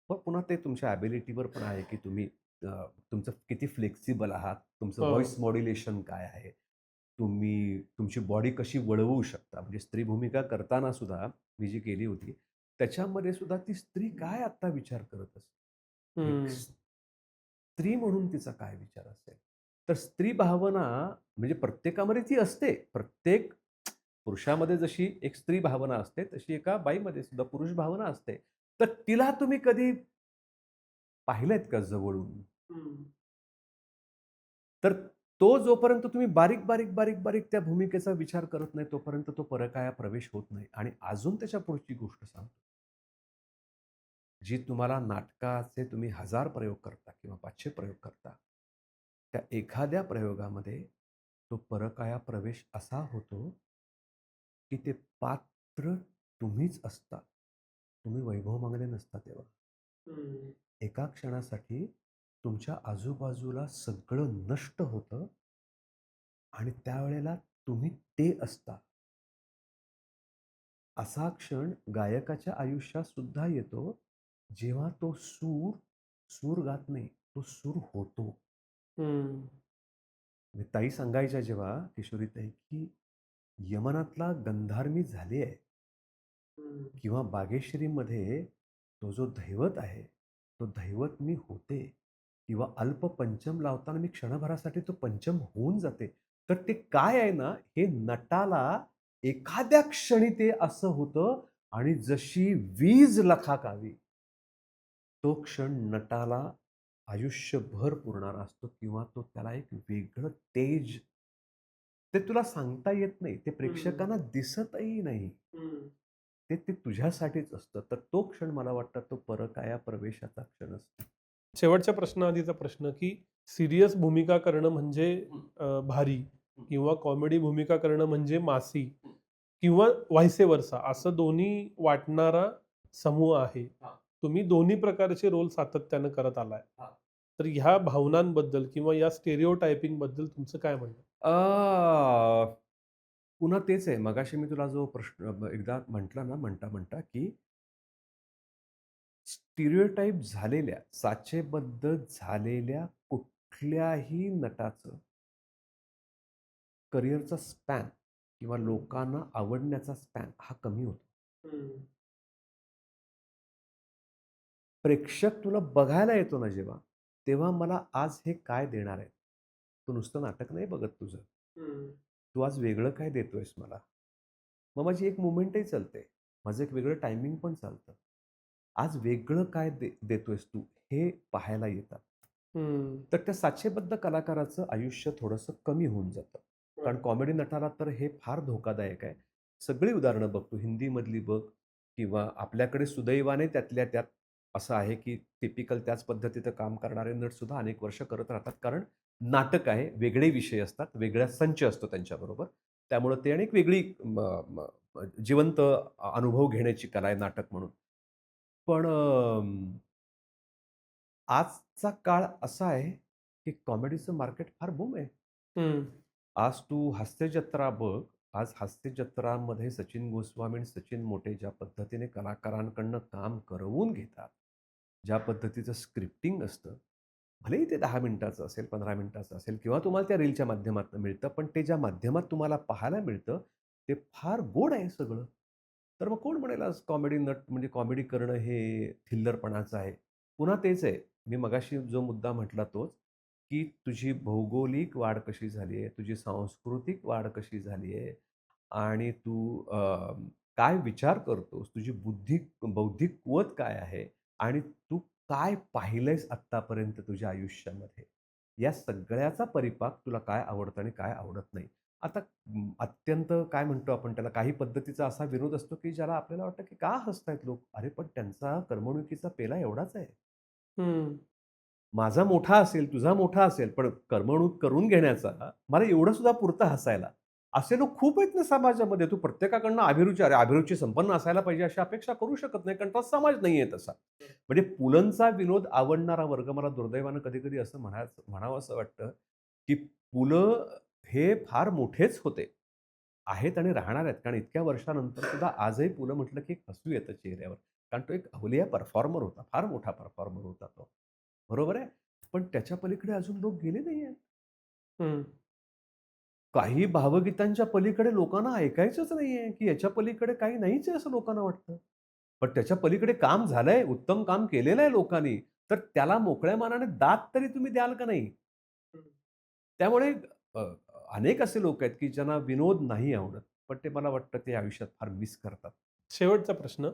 पण पुन्हा ते तुमच्या ॲबिलिटीवर पण आहे, की तुम्ही तुमचं किती फ्लेक्सिबल आहात, तुमचं व्हॉईस हो. मॉड्युलेशन काय आहे, तुम्ही तुमची बॉडी कशी वळवू शकता. म्हणजे स्त्री भूमिका करताना सुद्धा मी जी केली होती, त्याच्यामध्ये सुद्धा ती स्त्री काय आत्ता विचार करत असेल? एक हं. स्त्री म्हणून तिचा काय विचार असेल? तर स्त्री भावना म्हणजे प्रत्येकामध्ये ती असते. प्रत्येक पुरुषामध्ये जशी एक स्त्री भावना असते, तशी एका बाईमध्ये सुद्धा पुरुष भावना असते. तर तिला तुम्ही कधी पाहिलंत का जवळून? हं. तर तो जोपर्यंत तुम्ही बारीक, बारीक, बारीक, बारीक त्या भूमिकेचा विचार करत नाही, तोपर्यंत तो परकाया प्रवेश होत नाही. आणि अजून त्याच्या पुढची गोष्ट सांगतो. जी तुम्हाला नाटकाचे तुम्ही 1000 प्रयोग करता किंवा 500 प्रयोग करता. त्या एखाद्या प्रयोगामध्ये तो परकाया प्रवेश असा होतो, की ते पात्र तुम्हीच असता. तुम्ही वैभव मंगले नसता तेव्हा. हं. एका क्षणासाठी तुमच्या आजूबाजूला सगळं नष्ट होतं आणि त्यावेळेला तुम्ही ते असता. असा क्षण गायकाच्या आयुष्यात सुद्धा येतो, जेव्हा तो सूर गात नाही, तो सूर होतो. हं. म्हणजे ताई सांगायच्या जेव्हा किशोरीताई, की यमनातला गंधार मी झाली आहे हं. किंवा बागेश्रीमध्ये तो जो दैवत आहे, तो दैवत मी होते किंवा अल्प पंचम लावताना मी क्षणभरासाठी तो पंचम होऊन जाते. तर ते काय आहे ना, हे नटाला एखाद्या क्षणी ते असं होतं आणि जशी वीज लखाकावी, तो क्षण नटाला आयुष्यभर पुरणारा असतो किंवा तो त्याला एक वेगळं तेज ते तुला सांगता येत नाही. ते हं. प्रेक्षकांना दिसतही नाही. हं. ते ते तुझ्यासाठीच असतं. तर तो क्षण मला वाटतं तो परकाया प्रवेशाचा क्षण असतो. शेवटच्या प्रश्नाआधीचा प्रश्न, की सीरियस भूमिका करणं म्हणजे हं, भारी हं, किंवा कॉमेडी भूमिका करणं म्हणजे मासी हं. किंवा व्हाईस व्हर्सा असं दोन्ही वाटणारा समूह आहे. हां, तुम्ही दोन्ही प्रकारचे रोल सातत्यानं करत आलाय. हां. तर ह्या भावनांबद्दल किंवा या स्टिरियोटायपिंगबद्दल तुमचं काय म्हणणं आहे? अ, पुन्हा तेच आहे. मगाशी मी तुला जो प्रश्न एकदा म्हटला ना म्हणता-म्हणता, की स्टिरियोटाइप झालेल्या, साचेबद्ध झालेल्या कुठल्याही नटाचं करिअरचा स्पॅन किंवा लोकांना आवडण्याचा स्पॅन हा कमी होतो. हं. प्रेक्षक तुला बघायला येतो ना जेव्हा, तेव्हा मला आज हे काय देणार आहे? तू नुसतं नाटक नाही बघत तुझं. हं. तू आज वेगळं काय देतोयस मला? मग माझी एक मूव्हमेंटही चालते. माझं एक वेगळं टायमिंग पण चालतं. आज वेगळं काय देतोयस तू? हे पाहायला येतात. हं. तर त्या साचेबद्ध कलाकाराचं आयुष्य थोडंसं कमी होऊन जातं. कारण बरोबर. कॉमेडी नटाला तर हे फार धोकादायक आहे. सगळी उदाहरणं बघ तू हिंदीमधली बघ किंवा आपल्याकडे सुदैवाने त्यातल्या त्यात असं आहे, की टिपिकल त्याच पद्धतीचं काम करणारे नटसुद्धा अनेक वर्ष करत राहतात. कारण नाटक आहे, वेगळे विषय असतात, वेगळा संच असतो त्यांच्याबरोबर. त्यामुळं ते आणि एक वेगळी म म जिवंत अनुभव घेण्याची कला आहे नाटक म्हणून. पण आजचा काळ असा आहे, की कॉमेडीचं मार्केट फार बूम आहे. हं. आज तू हास्य जत्रा बघ. आज हास्य जत्रामध्ये सचिन गोस्वामी आणि सचिन मोटे ज्या पद्धतीने कलाकारांकडनं काम करवून घेतात, ज्या पद्धतीचं स्क्रिप्टिंग असतं, भलेही ते 10 मिनिटाचं असेल, 15 मिनिटाचं असेल किंवा तुम्हाला त्या रीलच्या माध्यमातून मिळतं, पण ते ज्या माध्यमात तुम्हाला पाहायला मिळतं, ते फार गोड आहे सगळं. तर मग कोण म्हणेल आज कॉमेडी नट म्हणजे कॉमेडी करणं हे थिल्लरपणाचं आहे. पुन्हा तेच आहे, मी मगाशी जो मुद्दा म्हटला तोच, की तुझी भौगोलिक वाढ कशी झाली आहे, तुझी सांस्कृतिक वाढ कशी झाली आहे आणि तू काय विचार करतोस, तुझी बौद्धिक कुवत काय आहे आणि तू काय पाहिलंयस आत्तापर्यंत तुझ्या आयुष्यामध्ये? या सगळ्याचा परिपाक तुला काय आवडतं आणि काय आवडत नाही. आता अत्यंत काय म्हणतो आपण त्याला काही पद्धतीचा असा विनोद असतो, की ज्याला आपल्याला वाटतं, की का हसतायत लोक? अरे पण त्यांचा करमणुकीचा पेला एवढाच आहे. हं. माझा मोठा असेल, तुझा मोठा असेल, पण करमणूक करून घेण्याचा मला एवढं सुद्धा पुरतं हसायला. असे लोक खूप आहेत ना समाजामध्ये. तू प्रत्येकाकडनं अभिरुची, अरे अभिरुची संपन्न असायला पाहिजे अशी अपेक्षा करू शकत नाही, कारण तो समाज नाहीये तसा. म्हणजे पुलंचा विनोद आवडणारा वर्ग मला दुर्दैवानं कधी-कधी असं म्हणावसं वाटतं, की पुलं हे फार मोठेच होते. आहेत आणि राहणार आहेत. कारण इतक्या वर्षानंतर सुद्धा आजही पुलं म्हटलं की एक हसू येतं चेहऱ्यावर. कारण तो एक अवलिया परफॉर्मर होता. फार मोठा परफॉर्मर होता तो. बरोबर आहे? पण त्याच्या पलीकडे अजून लोक गेले नाहीयेत. हं. काही भावगीतांच्या पलीकडे लोकांना ऐकायचंच नाहीये, की याच्या पलीकडे काही नाहीच आहे असं लोकांना वाटतं. पण त्याच्या पलीकडे काम झालंय, उत्तम काम केलेलं आहे लोकांनी, तर त्याला मोकळ्या मनाने दाद तरी तुम्ही द्याल का नाही? हं. त्यामुळे अ, अनेक असे लोक आहेत, की ज्यांना विनोद नाही आवडत. पण ते मला वाटतं ते आयुष्यात फार मिस करतात. शेवटचा प्रश्न.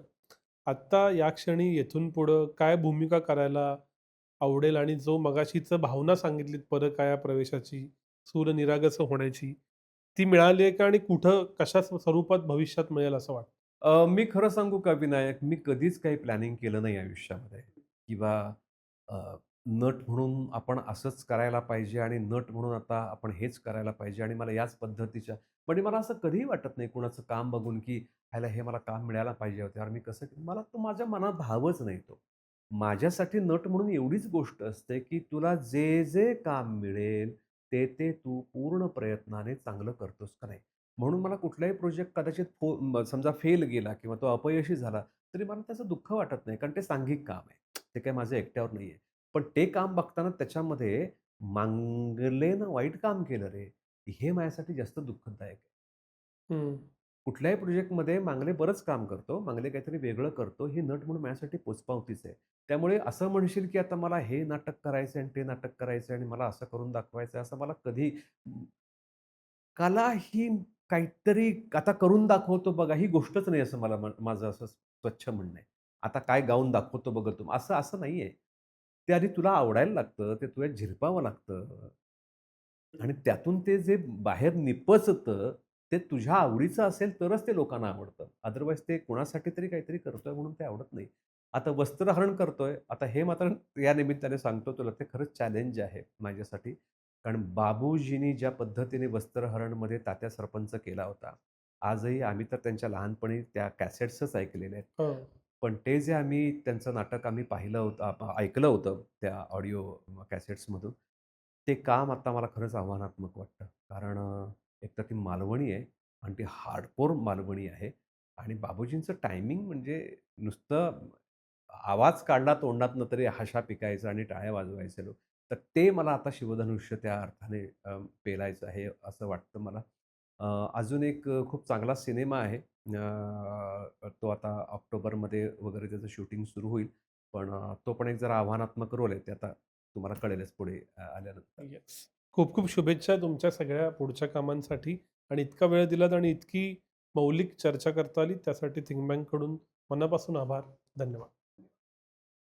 आत्ता या क्षणी येथून पुढं काय भूमिका करायला आवडेल आणि जो मगाशीचं भावना सांगितलीत परकाया प्रवेशाची, सूरनिरागस होण्याची, ती मिळाली आहे का आणि कुठं कशा स्वरूपात भविष्यात मिळेल असं वाटतं? मी खरं सांगू का विनायक, मी कधीच काही प्लॅनिंग केलं नाही आयुष्यामध्ये किंवा अ, नट म्हणून आपण असंच करायला पाहिजे आणि नट म्हणून आता आपण हेच करायला पाहिजे आणि मला याच पद्धतीच्या म्हणजे मला असं कधीही वाटत नाही कुणाचं काम बघून, की ह्याला हे मला काम मिळायला पाहिजे होतं. यार मी कसं मला तो माझ्या मनात भावच नाही तो. माझ्यासाठी नट म्हणून एवढीच गोष्ट असते, की तुला जे काम मिळेल, ते तू पूर्ण प्रयत्नाने चांगलं करतोस का नाही? म्हणून मला कुठलाही प्रोजेक्ट कदाचित समजा फेल गेला किंवा तो अपयशी झाला, तरी मला त्याचं दुःख वाटत नाही. कारण ते सांघिक काम आहे. ते काही माझं एकट्यावर नाहीये. पण ते काम बघताना त्याच्यामध्ये मांगलेनं वाईट काम केलं रे, हे माझ्यासाठी जास्त दुःखदायक आहे. हं. कुठल्याही प्रोजेक्टमध्ये मांगले बरंच काम करतो. मांगले काहीतरी वेगळं करतो. ही नट म्हणून माझ्यासाठी पोचपावतीच आहे. त्यामुळे असं म्हणशील, की आता मला हे नाटक करायचं आणि ते नाटक करायचं आणि मला असं करून दाखवायचं असं मला कधी कला ही काहीतरी आता करून दाखवतो बघा, ही गोष्टच नाही असं मला माझं असं स्वच्छ म्हणणं आहे. आता काय गाऊन दाखवतो बघा असं असं नाहीये. ते आधी तुला आवडायला लागतं, ते तुला झिरपावं लागतं आणि त्यातून ते जे बाहेर निपजतं, ते तुझ्या आवडीचं असेल तरच ते लोकांना आवडतं. अदरवाईज ते कुणासाठी तरी काहीतरी करतोय म्हणून ते आवडत नाही. आता वस्त्रहरण करतोय, आता हे मात्र या निमित्ताने सांगतो तुला, ते खरंच चॅलेंज आहे माझ्यासाठी. कारण बाबूजींनी ज्या पद्धतीने वस्त्रहरणमध्ये तात्या सरपंच केला होता, आजही आम्ही तर त्यांच्या लहानपणी त्या कॅसेट्सच ऐकलेल्या आहेत. हां. पण ते जे आम्ही त्यांचं नाटक आम्ही पाहिलं होतं, ऐकलं होतं त्या ऑडिओ कॅसेट्समधून, ते काम आता मला खरंच आव्हानात्मक वाटतं. कारण एकतर ती मालवणी आहे आणि ती हार्डकोर मालवणी आहे आणि बाबूजींचं टायमिंग म्हणजे नुसतं आवाज काढला तोंडातनं तरी हशा पिकायचं आणि टाळ्या वाजवायचे लोक. तर ते मला आता शिवधनुष्य त्या अर्थाने पेलायचं आहे असं वाटतं मला. अजून एक खूप चांगला सिनेमा आहे. तो आता ऑक्टोबरमध्ये वगैरे त्याचं शूटिंग सुरू होईल. पण तो पण एक जरा आव्हानात्मक रोल आहे. ते आता तुम्हाला कळेलच पुढे आल्यानंतर. येस. खूप खूप शुभेच्छा तुमच्या सगळ्या पुढच्या कामांसाठी आणि इतका वेळ दिलात आणि इतकी मौलिक चर्चा करता आली त्यासाठी थिंक बँककडून मनापासून आभार. धन्यवाद.